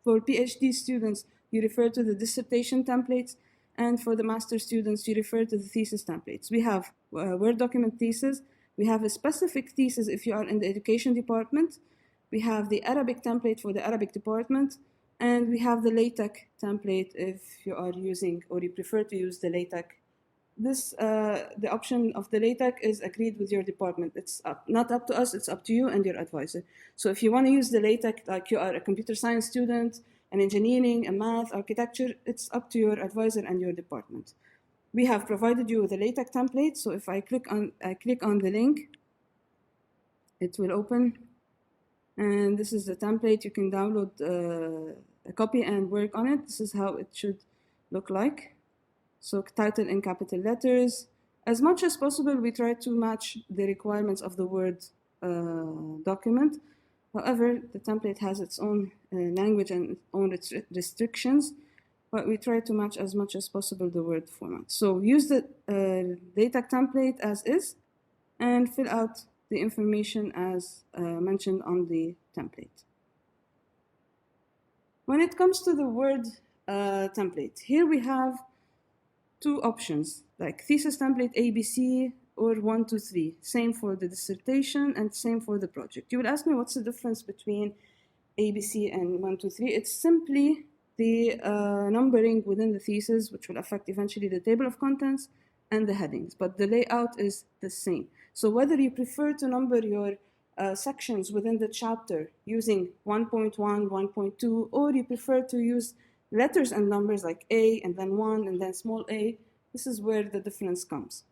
For PhD students, you refer to the dissertation templates, and for the master students, you refer to the thesis templates. We have Word document thesis. We have a specific thesis if you are in the education department. We have the Arabic template for the Arabic department, and we have the LaTex template if you are using or you prefer to use the LaTex. This, the option of the LaTex is agreed with your department. It's not up to us, it's up to you and your advisor. So if you want to use the LaTex, like you are a computer science student, an engineering, a math, architecture, it's up to your advisor and your department. We have provided you with a LaTex template, so if I click on the link, it will open, and this is the template. You can download a copy and work on it. This is how it should look like. So title in capital letters. As much as possible, we try to match the requirements of the Word document. However, the template has its own language and its own restrictions, but we try to match as much as possible the Word format. So use the LaTex template as is and fill out the information as mentioned on the template. When it comes to the Word template, here we have two options, like thesis template ABC or 1, 2, 3. Same for the dissertation and same for the project. You will ask me what's the difference between ABC and 1, 2, 3. It's simply the numbering within the thesis, which will affect eventually the table of contents and the headings, but the layout is the same. So whether you prefer to number your sections within the chapter using 1.1, 1.2, or you prefer to use letters and numbers like A and then 1 and then small a, this is where the difference comes.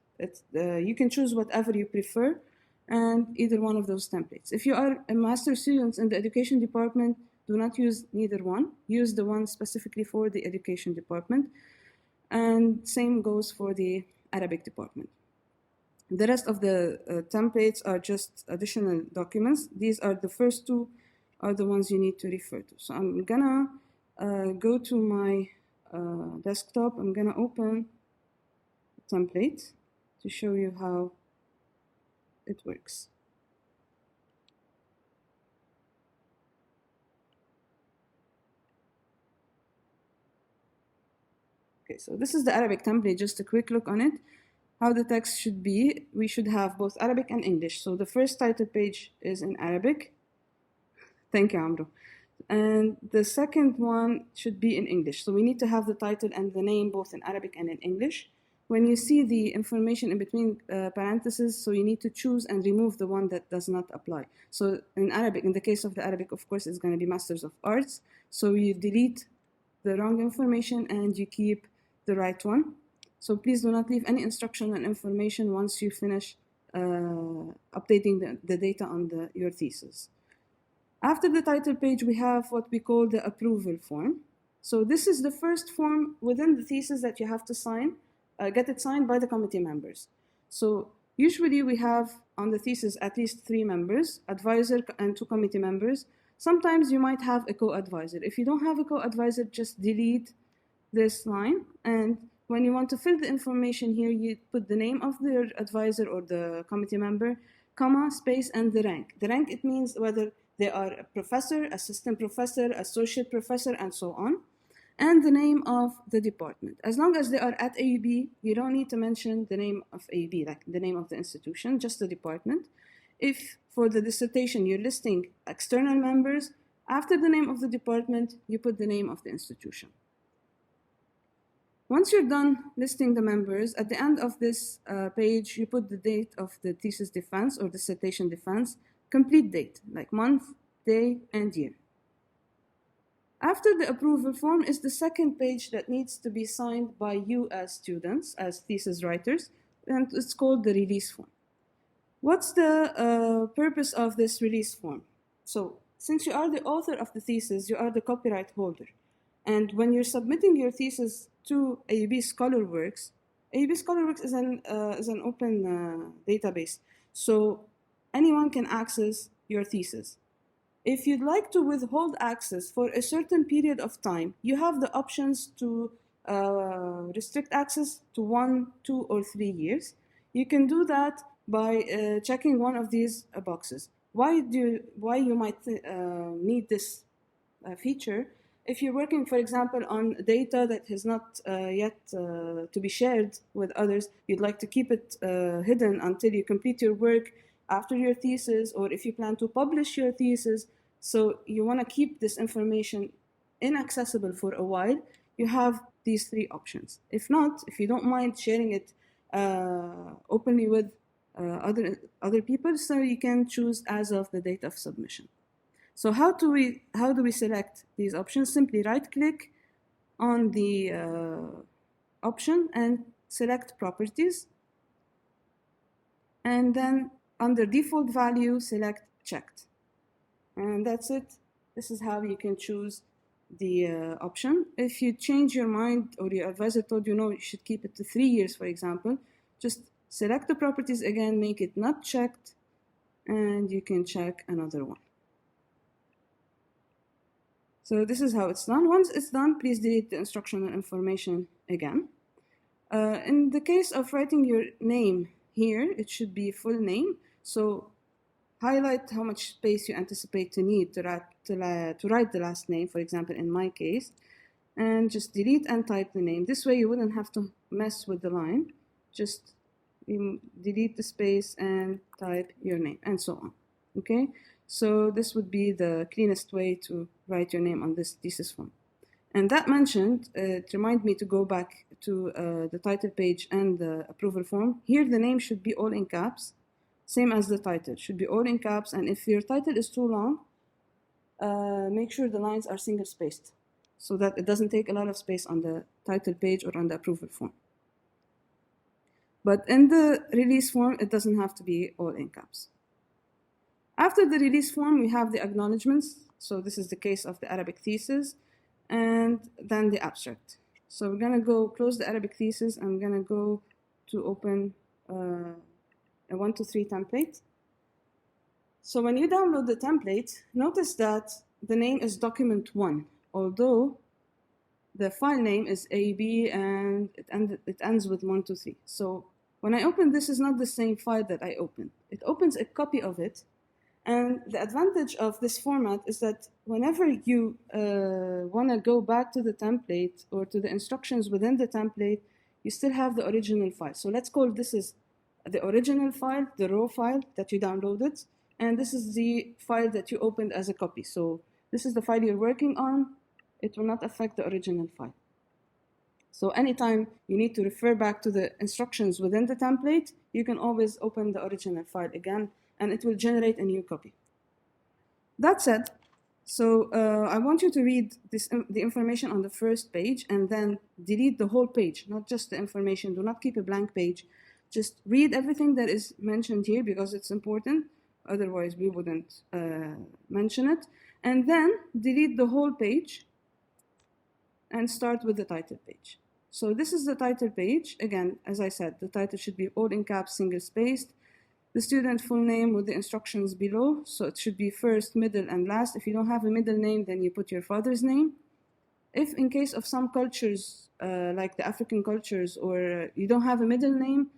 You can choose whatever you prefer and either one of those templates. If you are a master's student in the education department, do not use neither one. Use the one specifically for the education department. And same goes for the Arabic department. The rest of the templates are just additional documents. These are the first two are the ones you need to refer to. So I'm gonna go to my desktop. I'm gonna open the template to show you how it works. Okay, so this is the Arabic template, just a quick look on it. How the text should be, we should have both Arabic and English. So the first title page is in Arabic. Thank you, Amro. And the second one should be in English. So we need to have the title and the name both in Arabic and in English. When you see the information in between parentheses, so you need to choose and remove the one that does not apply. So in Arabic, in the case of the Arabic, of course, it's going to be Masters of Arts. So you delete the wrong information and you keep the right one. So please do not leave any instruction and information once you finish updating the data on your thesis. After the title page, we have what we call the approval form. So this is the first form within the thesis that you have to sign, get it signed by the committee members. So usually we have on the thesis at least 3 members, advisor and 2 committee members. Sometimes you might have a co-advisor. If you don't have a co-advisor, just delete this line. And when you want to fill the information here, you put the name of the advisor or the committee member, comma, space, and the rank. The rank, it means whether they are a professor, assistant professor, associate professor, and so on, and the name of the department. As long as they are at AUB, you don't need to mention the name of AUB, like the name of the institution, just the department. If for the dissertation you're listing external members, After the name of the department, you put the name of the institution. Once you're done listing the members, at the end of this page, you put the date of the thesis defense or dissertation defense, complete date, like month, day, and year. After the approval form is the second page that needs to be signed by you as students, as thesis writers, and it's called the release form. What's the purpose of this release form? So, since you are the author of the thesis, you are the copyright holder. And when you're submitting your thesis to AUB ScholarWorks, AUB ScholarWorks is an open database. So anyone can access your thesis. If you'd like to withhold access for a certain period of time, you have the options to restrict access to 1, 2, or 3 years. You can do that by checking one of these boxes. Why you might need this feature? If you're working, for example, on data that has not yet to be shared with others, you'd like to keep it hidden until you complete your work after your thesis, or if you plan to publish your thesis, so you want to keep this information inaccessible for a while, you have these 3 options. If not, if you don't mind sharing it openly with other people, so you can choose as of the date of submission. So how do we select these options? Simply right-click on the option and select Properties, and then under Default Value, select Checked. And that's it. This is how you can choose the option. If you change your mind or your advisor told you no, you should keep it to 3 years, for example, just select the properties again, make it not checked, and you can check another one. So this is how it's done. Once it's done, please delete the instructional information again. In the case of writing your name here, it should be full name. So highlight how much space you anticipate to need to write the last name, for example, in my case, and just delete and type the name. This way you wouldn't have to mess with the line. Just delete the space and type your name, and so on. Okay? So this would be the cleanest way to write your name on this thesis form. And that mentioned, it reminded me to go back to the title page and the approval form. Here the name should be all in caps, same as the title, should be all in caps. And if your title is too long, make sure the lines are single spaced so that it doesn't take a lot of space on the title page or on the approval form. But in the release form, it doesn't have to be all in caps. After the release form, we have the acknowledgements. So this is the case of the Arabic thesis, and then the abstract. So we're gonna go close the Arabic thesis. I'm gonna go to open a 1 to 3 template. So when you download the template, notice that the name is document 1, although the file name is AUB and it ends with 1, 2, 3. So when I open this is not the same file that I opened. It opens a copy of it. And the advantage of this format is that whenever you want to go back to the template or to the instructions within the template, you still have the original file. So let's call this is the original file, the raw file that you downloaded, and this is the file that you opened as a copy. So this is the file you're working on. It will not affect the original file. So anytime you need to refer back to the instructions within the template, you can always open the original file again, and it will generate a new copy. That said, so I want you to read the information on the first page and then delete the whole page, not just the information. Do not keep a blank page. Just read everything that is mentioned here because it's important. Otherwise, we wouldn't mention it. And then delete the whole page and start with the title page. So this is the title page. Again, as I said, the title should be all in caps, single spaced. The student full name with the instructions below. So it should be first, middle, and last. If you don't have a middle name, then you put your father's name. If in case of some cultures, like the African cultures, or you don't have a middle name,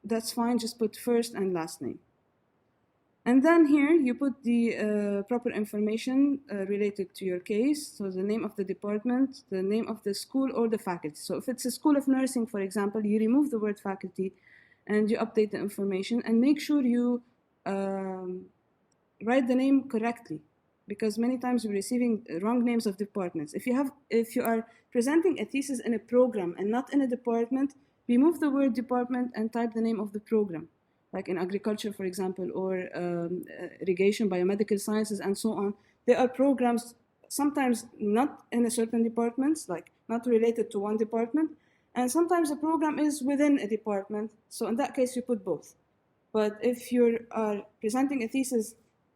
that's fine. Just put first and last name. And then here you put the proper information related to your case. So the name of the department, the name of the school or the faculty. So if it's a school of nursing, for example, you remove the word faculty and you update the information, and make sure you write the name correctly. because many times we're receiving wrong names of departments. If you are presenting a thesis in a program and not in a department, remove the word department and type the name of the program, like in agriculture, for example, or irrigation, biomedical sciences, and so on. There are programs sometimes not in a certain departments, like not related to one department, and sometimes a program is within a department. So in that case, you put both. But if you are presenting a thesis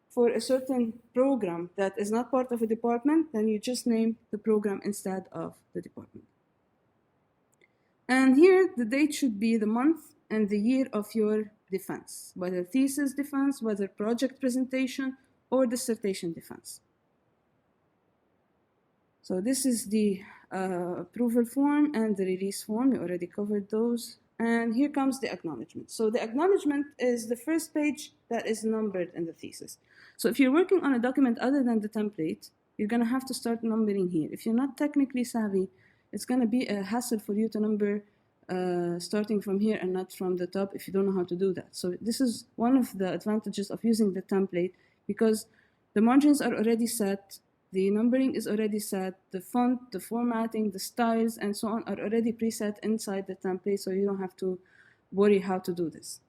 for a certain program that is not part of a department, then you just name the program instead of the department. And here, the date should be the month and the year of your defense, whether thesis defense, whether project presentation, or dissertation defense. So this is the approval form and the release form. We already covered those. And here comes the acknowledgement. So the acknowledgement is the first page that is numbered in the thesis. So if you're working on a document other than the template, you're going to have to start numbering here. If you're not technically savvy, it's going to be a hassle for you to number starting from here and not from the top if you don't know how to do that. So this is one of the advantages of using the template, because the margins are already set, the numbering is already set, the font, the formatting, the styles, and so on are already preset inside the template, so you don't have to worry how to do this.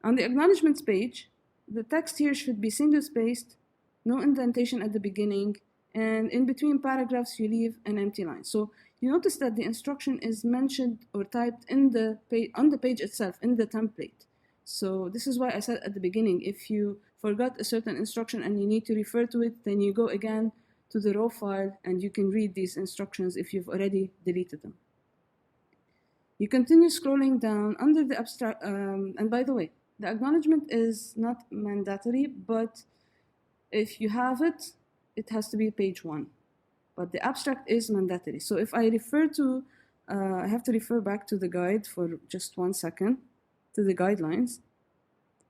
On the acknowledgements page, the text here should be single-spaced, no indentation at the beginning, and in between paragraphs you leave an empty line. So you notice that the instruction is mentioned or typed in the page, on the page itself, in the template. So this is why I said at the beginning, if you forgot a certain instruction and you need to refer to it, then you go again to the raw file and you can read these instructions if you've already deleted them. You continue scrolling down under the abstract, and by the way, the acknowledgement is not mandatory, but if you have it, it has to be page 1. But the abstract is mandatory. So if I refer to, I have to refer back to the guide for just 1 second, to the guidelines,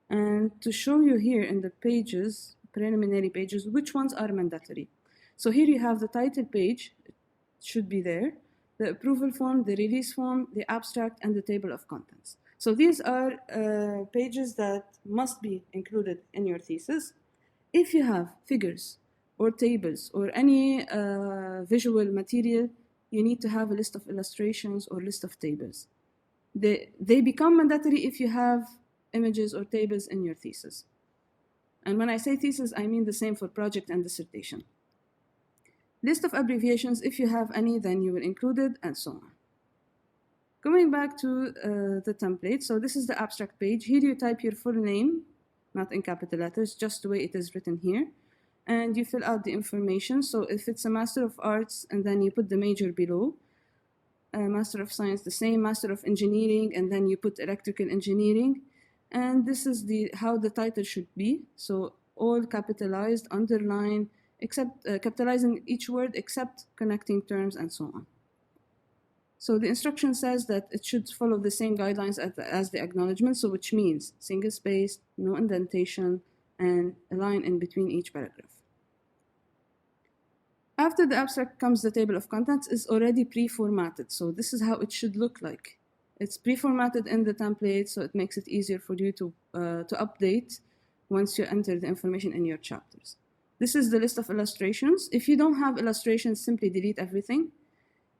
and to show you here in the pages, preliminary pages, which ones are mandatory. So here you have the title page, it should be there, the approval form, the release form, the abstract, and the table of contents. So these are pages that must be included in your thesis. If you have figures or tables or any visual material, you need to have a list of illustrations or list of tables. They become mandatory if you have images or tables in your thesis. And when I say thesis, I mean the same for project and dissertation. List of abbreviations, if you have any, then you will include it, and so on. Going back to the template, so this is the abstract page. Here you type your full name, not in capital letters, just the way it is written here. And you fill out the information. So if it's a Master of Arts, and then you put the major below. Master of Science, the same, Master of Engineering, and then you put Electrical Engineering. And this is how the title should be. So all capitalized, underlined, except capitalizing each word except connecting terms and so on. So the instruction says that it should follow the same guidelines as the acknowledgement, so which means single space, no indentation, and a line in between each paragraph. After the abstract comes the table of contents is already pre-formatted. So this is how it should look like. It's pre-formatted in the template, so it makes it easier for you to update once you enter the information in your chapters. This is the list of illustrations. If you don't have illustrations, simply delete everything.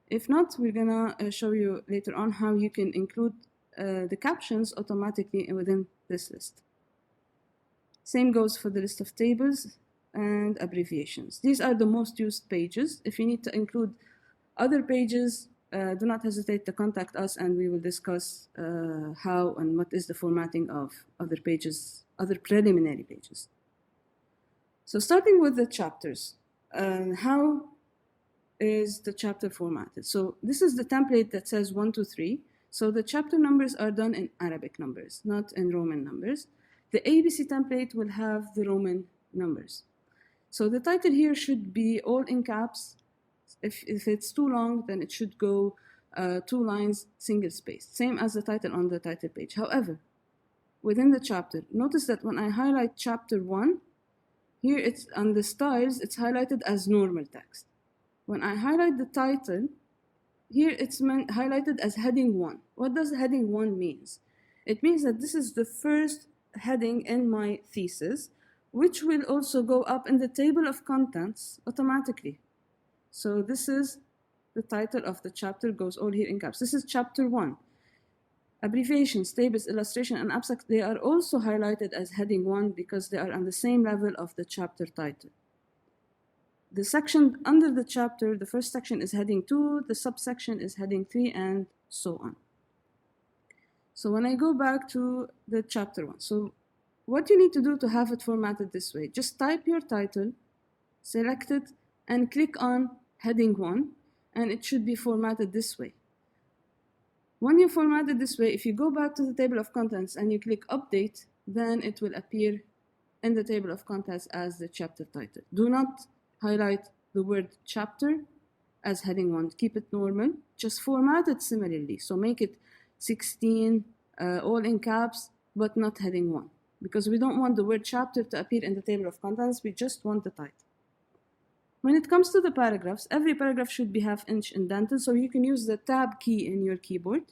If not, we're gonna show you later on how you can include the captions automatically within this list. Same goes for the list of tables and abbreviations. These are the most used pages. If you need to include other pages, do not hesitate to contact us and we will discuss how and what is the formatting of other pages, other preliminary pages. So starting with the chapters, how is the chapter formatted? So this is the template that says 1, 2, 3. So the chapter numbers are done in Arabic numbers, not in Roman numbers. The ABC template will have the Roman numbers. So the title here should be all in caps. If it's too long, then it should go 2 lines, single spaced, same as the title on the title page. However, within the chapter, notice that when I highlight chapter 1, here it's on the styles, it's highlighted as normal text. When I highlight the title, here it's highlighted as heading 1. What does heading 1 means? It means that this is the first heading in my thesis, which will also go up in the table of contents automatically. So this is the title of the chapter, goes all here in caps. This is chapter 1. Abbreviations, tables, illustration, and abstract, they are also highlighted as heading 1 because they are on the same level of the chapter title. The section under the chapter, the first section is heading 2, the subsection is heading 3, and so on. So when I go back to the chapter 1, so what you need to do to have it formatted this way, just type your title, select it, and click on heading 1, and it should be formatted this way. When you format it this way, if you go back to the table of contents and you click update, then it will appear in the table of contents as the chapter title. Do not highlight the word chapter as heading 1. Keep it normal. Just format it similarly. So make it 16, all in caps, but not heading 1. Because we don't want the word chapter to appear in the table of contents. We just want the title. When it comes to the paragraphs, every paragraph should be ½ indented. So you can use the tab key in your keyboard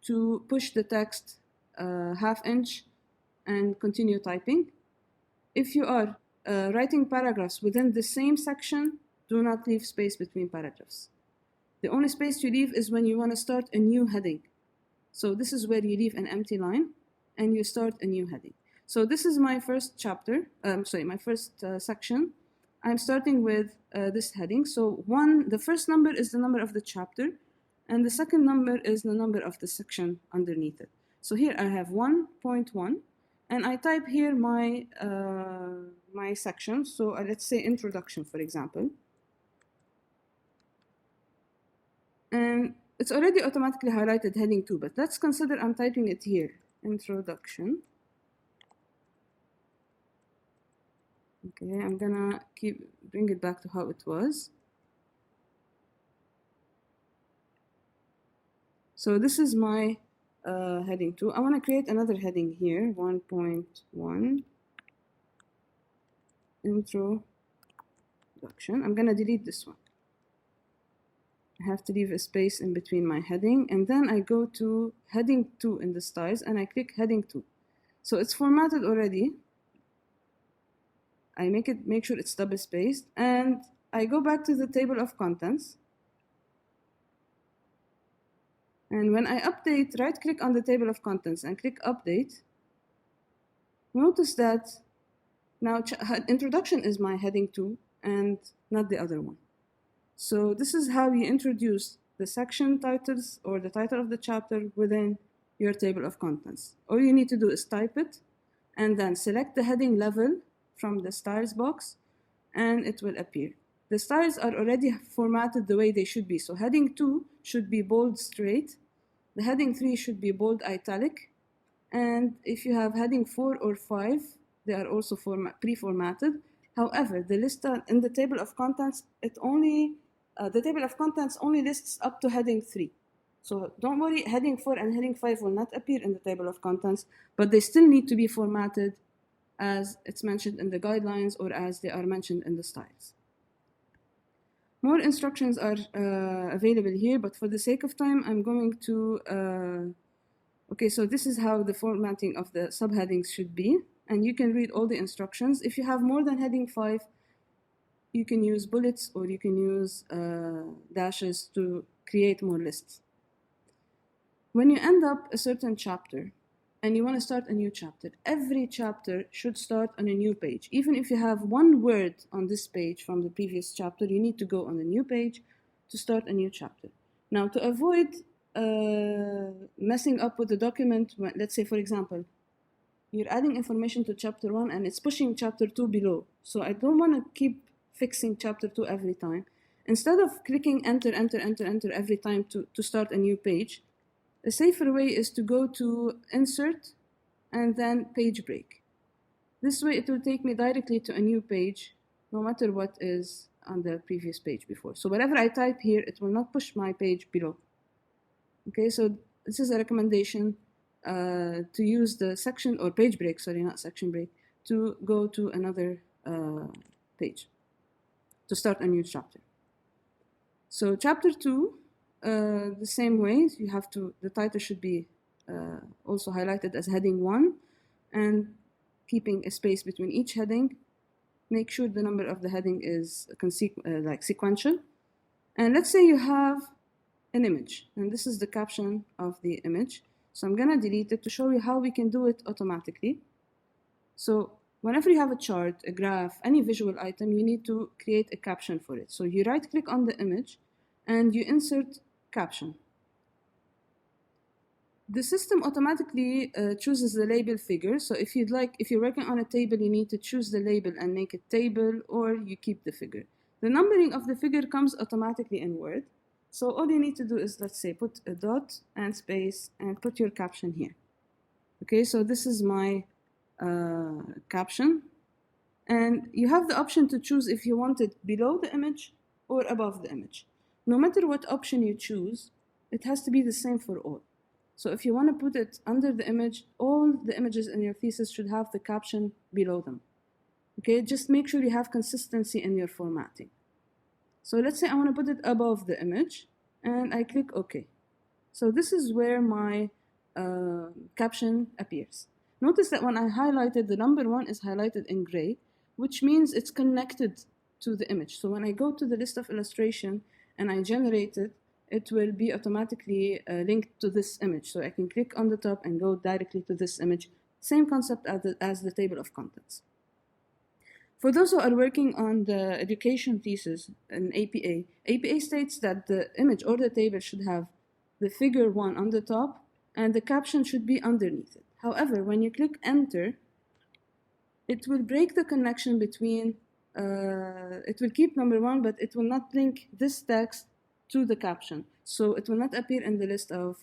to push the text ½ and continue typing. If you are writing paragraphs within the same section, do not leave space between paragraphs. The only space you leave is when you want to start a new heading. So this is where you leave an empty line and you start a new heading. So this is my first chapter, my first section. I'm starting with this heading. So the first number is the number of the chapter, and the second number is the number of the section underneath it. So here I have 1.1. And I type here my my section. So let's say introduction, for example. And it's already automatically highlighted heading 2, but let's consider I'm typing it here. Introduction. Okay, I'm gonna bring it back to how it was. So this is my heading 2. I want to create another heading here, 1.1 introduction. I'm going to delete this one. I have to leave a space in between my heading, and then I go to heading 2 in the styles and I click heading 2. So it's formatted already. I make sure it's double spaced, and I go back to the table of contents. And when I update, right-click on the table of contents and click Update. Notice that now introduction is my heading 2 and not the other one. So this is how you introduce the section titles or the title of the chapter within your table of contents. All you need to do is type it and then select the heading level from the styles box and it will appear. The styles are already formatted the way they should be. So heading 2 should be bold straight. The heading 3 should be bold italic. And if you have heading 4 or 5, they are also pre-formatted. However, the list in the table of contents, the table of contents only lists up to heading 3. So don't worry, heading 4 and heading 5 will not appear in the table of contents, but they still need to be formatted as it's mentioned in the guidelines or as they are mentioned in the styles. More instructions are available here, but for the sake of time, I'm going to, okay, so this is how the formatting of the subheadings should be, and you can read all the instructions. If you have more than heading 5, you can use bullets or you can use dashes to create more lists. When you end up a certain chapter, and you want to start a new chapter, every chapter should start on a new page. Even if you have one word on this page from the previous chapter, you need to go on a new page to start a new chapter. Now, to avoid messing up with the document, let's say, for example, you're adding information to chapter 1 and it's pushing chapter 2 below. So I don't want to keep fixing chapter 2 every time. Instead of clicking enter, enter, enter, enter every time to start a new page, a safer way is to go to Insert and then Page Break. This way it will take me directly to a new page, no matter what is on the previous page before. So whatever I type here, it will not push my page below. Okay, so this is a recommendation to use the section or page break, sorry, not section break, to go to another page to start a new chapter. So chapter 2, the same way, the title should be also highlighted as heading 1, and keeping a space between each heading. Make sure the number of the heading is like sequential. And let's say you have an image, and this is the caption of the image. So I'm gonna delete it to show you how we can do it automatically. So whenever you have a chart, a graph, any visual item, you need to create a caption for it. So you right-click on the image and you insert caption. The system automatically chooses the label figure. So if you're working on a table, you need to choose the label and make it table, or you keep the figure. The numbering of the figure comes automatically in Word. So all you need to do is, let's say, put a dot and space and put your caption here. Okay, so this is my caption. And you have the option to choose if you want it below the image or above the image. No matter what option you choose, it has to be the same for all. So if you want to put it under the image, all the images in your thesis should have the caption below them. Okay, just make sure you have consistency in your formatting. So let's say I want to put it above the image, and I click OK. So this is where my caption appears. Notice that when I highlighted, the number 1 is highlighted in gray, which means it's connected to the image. So when I go to the list of illustration and I generate it, it will be automatically linked to this image. So I can click on the top and go directly to this image. Same concept as the table of contents. For those who are working on the education thesis in APA, APA states that the image or the table should have the figure 1 on the top and the caption should be underneath it. However, when you click enter, it will break the connection between, it will keep number 1, but it will not link this text to the caption. So it will not appear in the list of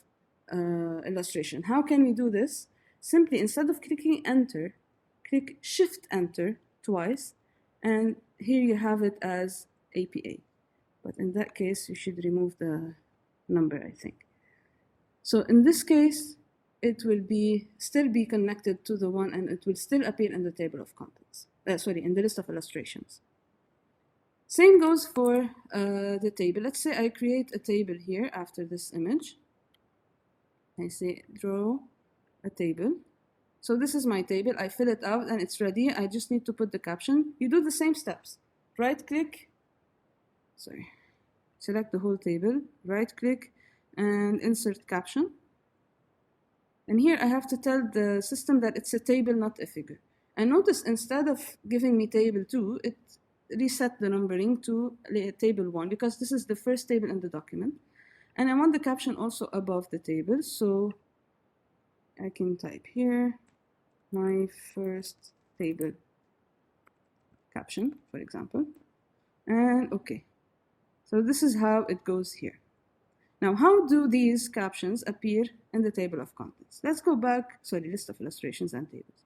illustration. How can we do this? Simply, instead of clicking enter, click shift enter twice, and here you have it as APA. But in that case, you should remove the number, I think. So in this case, it will still be connected to the one, and it will still appear in the table of contents. In the list of illustrations. Same goes for the table. Let's say I create a table here after this image. I say draw a table. So this is my table. I fill it out and it's ready. I just need to put the caption. You do the same steps. Right-click, select the whole table, right-click, and insert caption. And here I have to tell the system that it's a table, not a figure. And notice, instead of giving me table 2, it reset the numbering to table 1, because this is the first table in the document. And I want the caption also above the table, so I can type here, my first table caption, for example, and OK. So this is how it goes here. Now, how do these captions appear in the table of contents? Let's go back, list of illustrations and tables.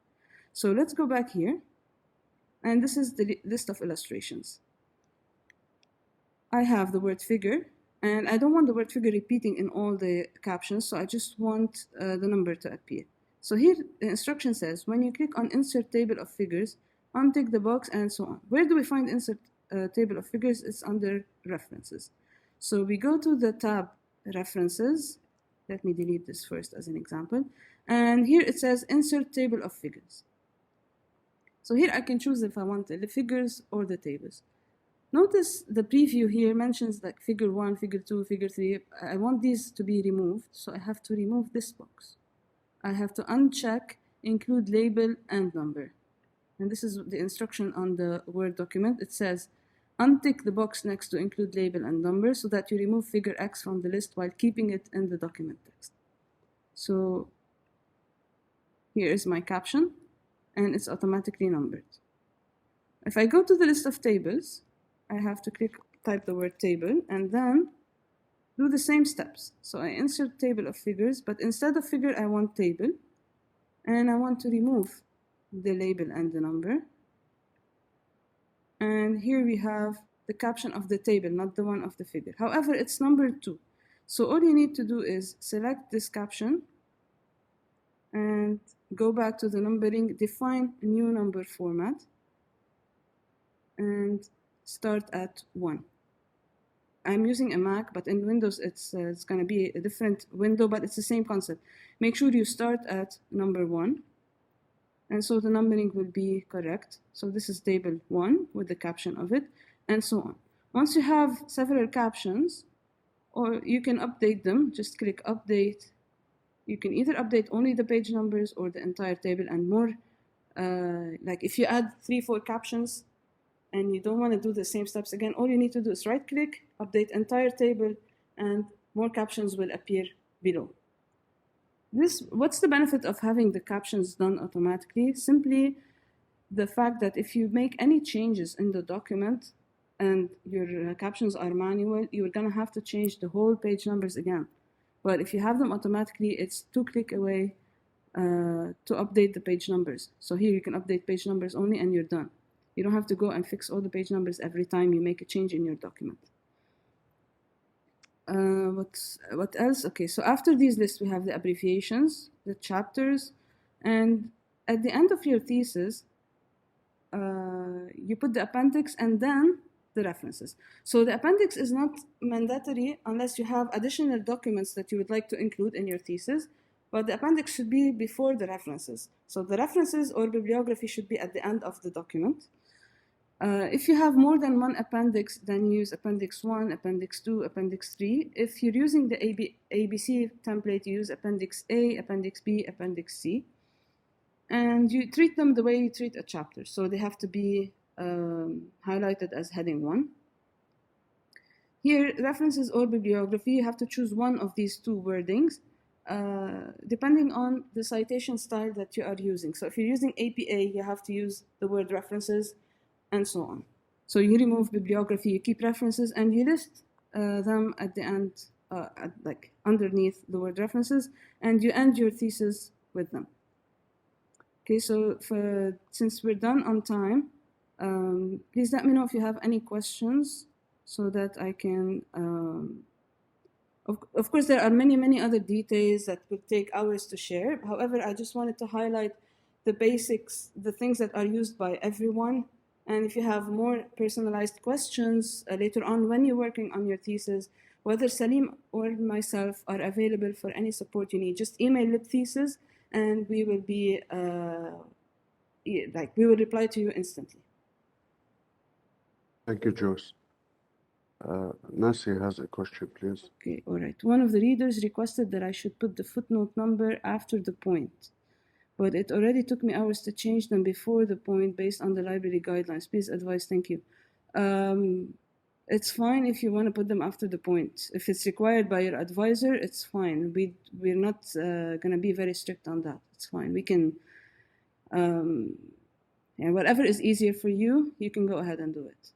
So let's go back here, and this is the list of illustrations. I have the word figure, and I don't want the word figure repeating in all the captions, so I just want the number to appear. So here the instruction says, when you click on insert table of figures, untick the box and so on. Where do we find insert table of figures? It's under references. So we go to the tab references. Let me delete this first as an example. And here it says insert table of figures. So here I can choose if I want the figures or the tables. Notice the preview here mentions like figure 1, figure 2, figure 3. I want these to be removed, so I have to remove this box. I have to uncheck include label and number. And this is the instruction on the Word document. It says untick the box next to include label and number so that you remove figure X from the list while keeping it in the document text. So here is my caption, and it's automatically numbered. If I go to the list of tables, I have to type the word table, and then do the same steps. So I insert table of figures, but instead of figure, I want table, and I want to remove the label and the number. And here we have the caption of the table, not the one of the figure. However, it's numbered 2. So all you need to do is select this caption and go back to the numbering, define a new number format, and start at 1. I'm using a Mac, but in Windows it's going to be a different window, but it's the same concept. Make sure you start at number 1, And so the numbering will be correct. So this is table 1 with the caption of it, and so on. Once you have several captions, or you can update them, just click update. You can either update only the page numbers or the entire table and more. Like if you add 3-4 captions and you don't want to do the same steps again, all you need to do is right click, update entire table, and more captions will appear below. What's the benefit of having the captions done automatically? Simply the fact that if you make any changes in the document and your captions are manual, you're gonna have to change the whole page numbers again. But if you have them automatically, it's 2 clicks away to update the page numbers. So here you can update page numbers only and you're done. You don't have to go and fix all the page numbers every time you make a change in your document. What else? Okay, so after these lists, we have the abbreviations, the chapters, and at the end of your thesis, you put the appendix and then the references. So the appendix is not mandatory unless you have additional documents that you would like to include in your thesis, but the appendix should be before the references. So the references or bibliography should be at the end of the document. If you have more than one appendix, then use Appendix 1, Appendix 2, Appendix 3. If you're using the ABC template, you use Appendix A, Appendix B, Appendix C. And you treat them the way you treat a chapter. So they have to be highlighted as heading 1. Here, references or bibliography, you have to choose one of these 2 wordings, depending on the citation style that you are using. So if you're using APA, you have to use the word references, and so on. So you remove bibliography, you keep references, and you list them at the end, like underneath the word references, and you end your thesis with them. Okay, so since we're done on time, please let me know if you have any questions so that I can, of course, there are many other details that would take hours to share. However, I just wanted to highlight the basics, the things that are used by everyone. And if you have more personalized questions later on when you're working on your thesis, whether Salim or myself are available for any support you need, just email LibThesis and we will be, we will reply to you instantly. Thank you, Joyce. Nancy has a question, please. Okay, all right. One of the readers requested that I should put the footnote number after the point, but it already took me hours to change them before the point based on the library guidelines. Please advise, thank you. It's fine if you want to put them after the point. If it's required by your advisor, it's fine. We're not going to be very strict on that. It's fine. We can, whatever is easier for you, you can go ahead and do it.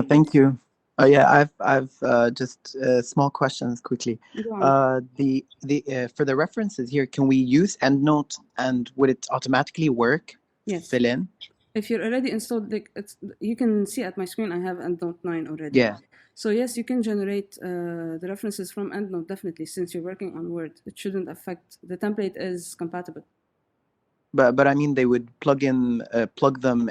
Thank you. Yeah, I've just small questions quickly. For the references here, can we use EndNote and would it automatically work? Yes. Fill in. If you're already installed, you can see at my screen I have EndNote 9 already. Yeah. So yes, you can generate the references from EndNote definitely. Since you're working on Word, it shouldn't affect. The template is compatible. But I mean, they would plug them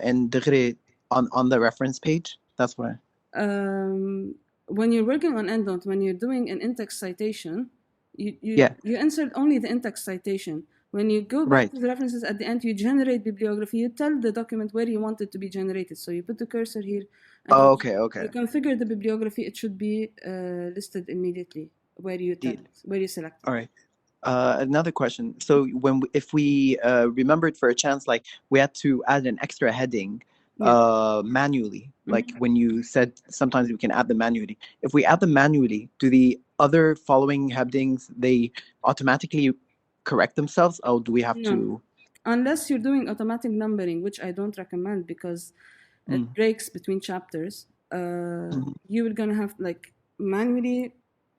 in degree on the reference page. That's what. When you're working on EndNote, when you're doing an in-text citation, you insert only the in-text citation. When you go back to the references at the end, you generate bibliography. You tell the document where you want it to be generated. So you put the cursor here. Oh, okay. You configure the bibliography. It should be listed immediately where you select. All right. Another question. So if we remembered for a chance, like we had to add an extra heading manually, like when you said sometimes we can add them manually. If we add them manually, do the other following headings, they automatically correct themselves, or do we have to? Unless you're doing automatic numbering, which I don't recommend because it breaks between chapters. You were gonna have manually.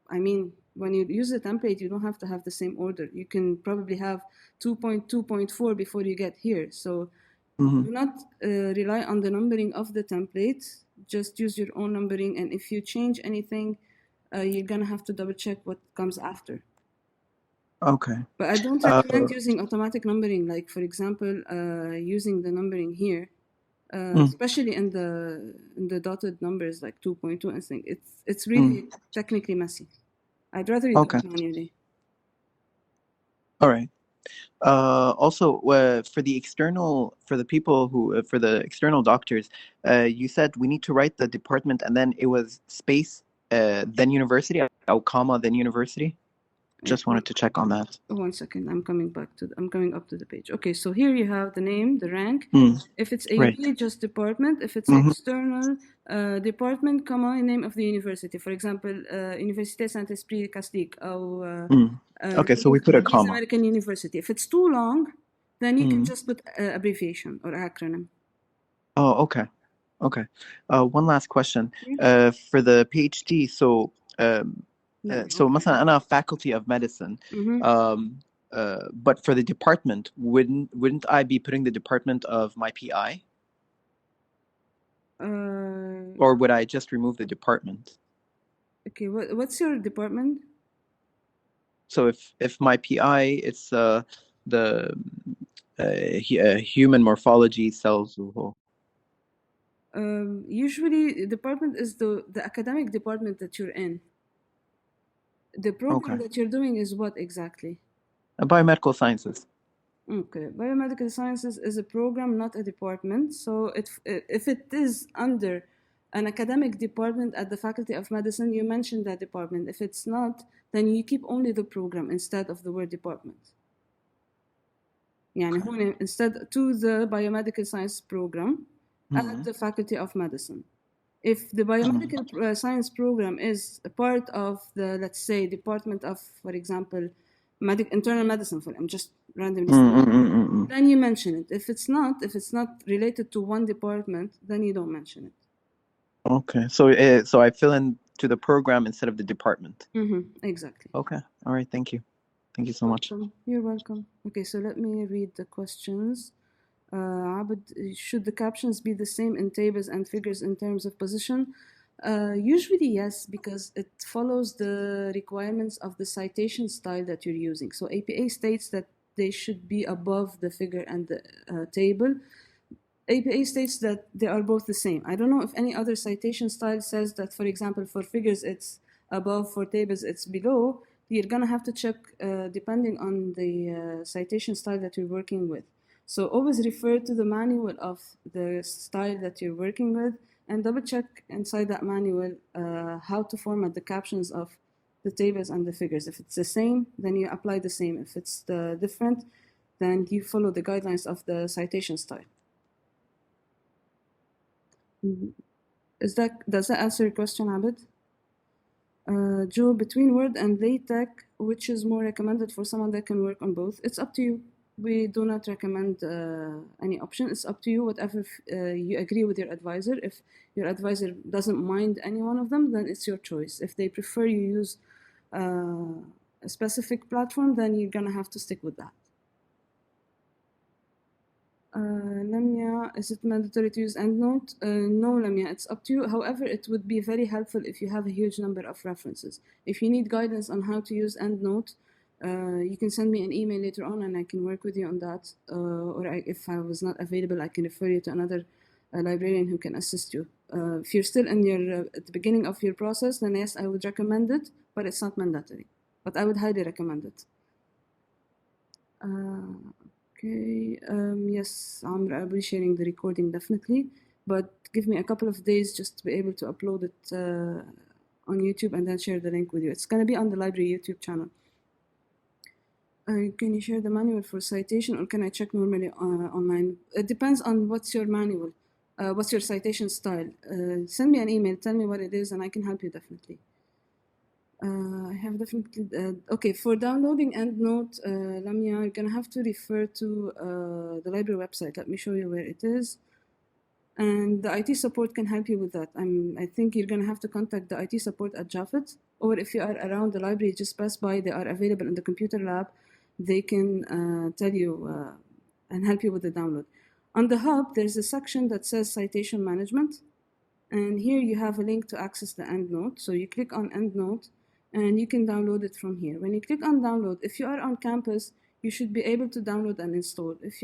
I mean, when you use a template, you don't have to have the same order. You can probably have 2.2.4 before you get here. So do not rely on the numbering of the template. Just use your own numbering, and if you change anything, you're gonna have to double check what comes after. Okay. But I don't recommend using automatic numbering, like for example, using the numbering here, especially in the dotted numbers like 2.2 and things. It's really technically messy. I'd rather you do it manually. All right. Also, for the people who, for the external doctors, you said we need to write the department and then it was space, then university, comma, then university. Just wanted to check on that. 1 second, I'm coming up to the page. Okay, so here you have the name, the rank. If it's AUB, Right. just department. If it's external, department, comma, name of the university. For example, Université Saint-Esprit Catholique. Okay, so we put a comma. American University. If it's too long, then you can just put abbreviation or acronym. Oh, okay. Okay. One last question. For the PhD, so مثلا أنا faculty of medicine, but for the department, wouldn't I be putting the department of my PI? Or would I just remove the department? Okay, what's your department? So if my PI, it's the human morphology cells. Usually, department is the academic department that you're in. The program that you're doing is what exactly? Biomedical sciences. Okay, biomedical sciences is a program, not a department. So if it is under an academic department at the Faculty of Medicine, you mention that department. If it's not, then you keep only the program instead of the word department. يعني instead to the biomedical science program at the Faculty of Medicine. If the biomedical science program is a part of the, let's say, Department of, for example, internal medicine, I'm just randomly saying, then you mention it. If it's not related to one department, then you don't mention it. Okay, so I fill in to the program instead of the department. Exactly. Okay, all right, thank you. Thank you so much. You're welcome. Okay, so let me read the questions. Abou, should the captions be the same in tables and figures in terms of position? Usually yes, because it follows the requirements of the citation style that you're using. So APA states that they should be above the figure and the table. APA states that they are both the same. I don't know if any other citation style says that, for example, for figures it's above, for tables it's below. You're gonna have to check depending on the citation style that you're working with. So always refer to the manual of the style that you're working with and double check inside that manual how to format the captions of the tables and the figures. If it's the same, then you apply the same. If it's different, then you follow the guidelines of the citation style. Does that answer your question, Abid? Joe, between Word and LaTex, which is more recommended for someone that can work on both? It's up to you. We do not recommend any option. It's up to you, whatever you agree with your advisor. If your advisor doesn't mind any one of them, then it's your choice. If they prefer you use a specific platform, then you're gonna have to stick with that. Lamia, is it mandatory to use EndNote? No, Lamia, it's up to you. However, it would be very helpful if you have a huge number of references. If you need guidance on how to use EndNote, you can send me an email later on and I can work with you on that. If I was not available, I can refer you to another librarian who can assist you. If you're still in at the beginning of your process, then yes, I would recommend it, but it's not mandatory. But I would highly recommend it. Okay, yes, I'll be sharing the recording definitely, but give me a couple of days just to be able to upload it on YouTube and then share the link with you. It's going to be on the library YouTube channel. Can you share the manual for citation, or can I check normally online? It depends on what's your manual, what's your citation style. Send me an email, tell me what it is, and I can help you definitely. I have definitely, okay, for downloading EndNote, Lamia, you're gonna have to refer to the library website. Let me show you where it is. And the IT support can help you with that. I think you're gonna have to contact the IT support at Jafet, or if you are around the library, just pass by. They are available in the computer lab. They can tell you and help you with the download. On the hub, there's a section that says citation management. And here you have a link to access the EndNote. So you click on EndNote and you can download it from here. When you click on download, if you are on campus, you should be able to download and install. If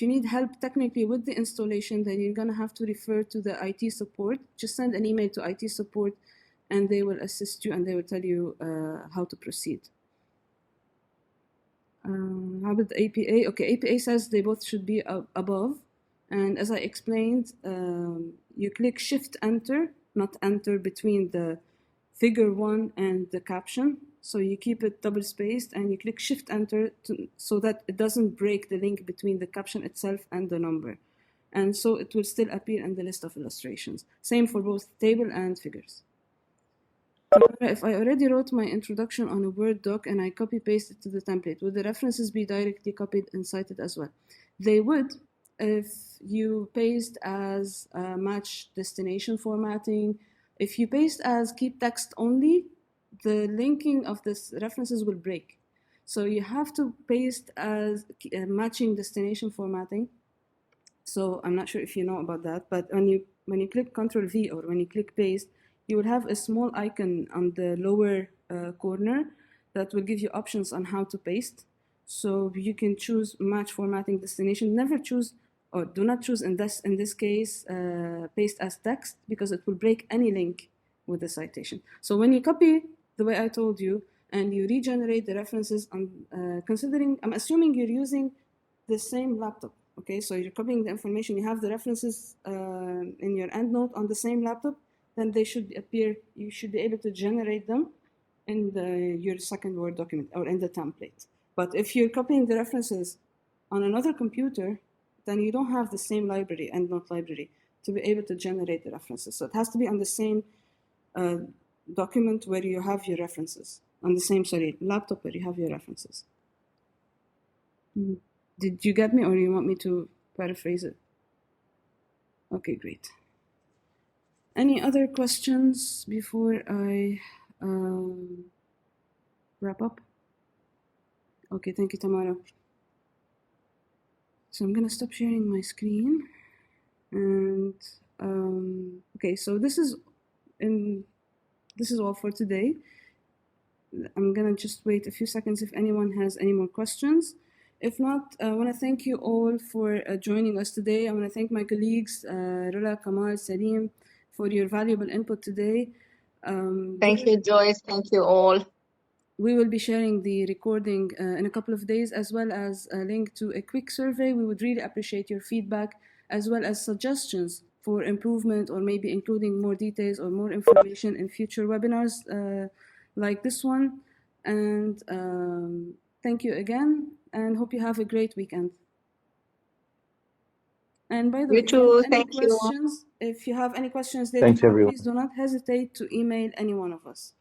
you need help technically with the installation, then you're gonna have to refer to the IT support. Just send an email to IT support and they will assist you and they will tell you how to proceed. How about the APA? Okay, APA says they both should be above. And as I explained, you click Shift Enter, not Enter between the figure 1 and the caption. So you keep it double spaced and you click Shift Enter so that it doesn't break the link between the caption itself and the number. And so it will still appear in the list of illustrations. Same for both table and figures. If I already wrote my introduction on a Word doc and I copy paste it to the template, would the references be directly copied and cited as well? They would if you paste as match destination formatting. If you paste as keep text only, the linking of this references will break. So you have to paste as matching destination formatting. So I'm not sure if you know about that, but when you click Ctrl V or when you click paste, you will have a small icon on the lower corner that will give you options on how to paste. So you can choose match formatting destination. Never choose, or do not choose in this case, paste as text, because it will break any link with the citation. So when you copy the way I told you and you regenerate the references, I'm assuming you're using the same laptop. Okay, so you're copying the information, you have the references in your EndNote on the same laptop, then they should appear, you should be able to generate them in your second Word document or in the template. But if you're copying the references on another computer, then you don't have the same library, EndNote library, to be able to generate the references. So it has to be on the same document where you have your references, on the same, laptop where you have your references. Did you get me, or you want me to paraphrase it? Okay, great. Any other questions before I wrap up? Okay, thank you, Tamara. So I'm gonna stop sharing my screen. And okay, so this is all for today. I'm gonna just wait a few seconds if anyone has any more questions. If not, I want to thank you all for joining us today. I want to thank my colleagues, Rola, Kamal, Salim, for your valuable input today. Thank you, Joyce. Thank you all. We will be sharing the recording in a couple of days, as well as a link to a quick survey. We would really appreciate your feedback, as well as suggestions for improvement, or maybe including more details or more information in future webinars like this one. And thank you again, and hope you have a great weekend. And by the way, if you have any questions later, please do not hesitate to email any one of us.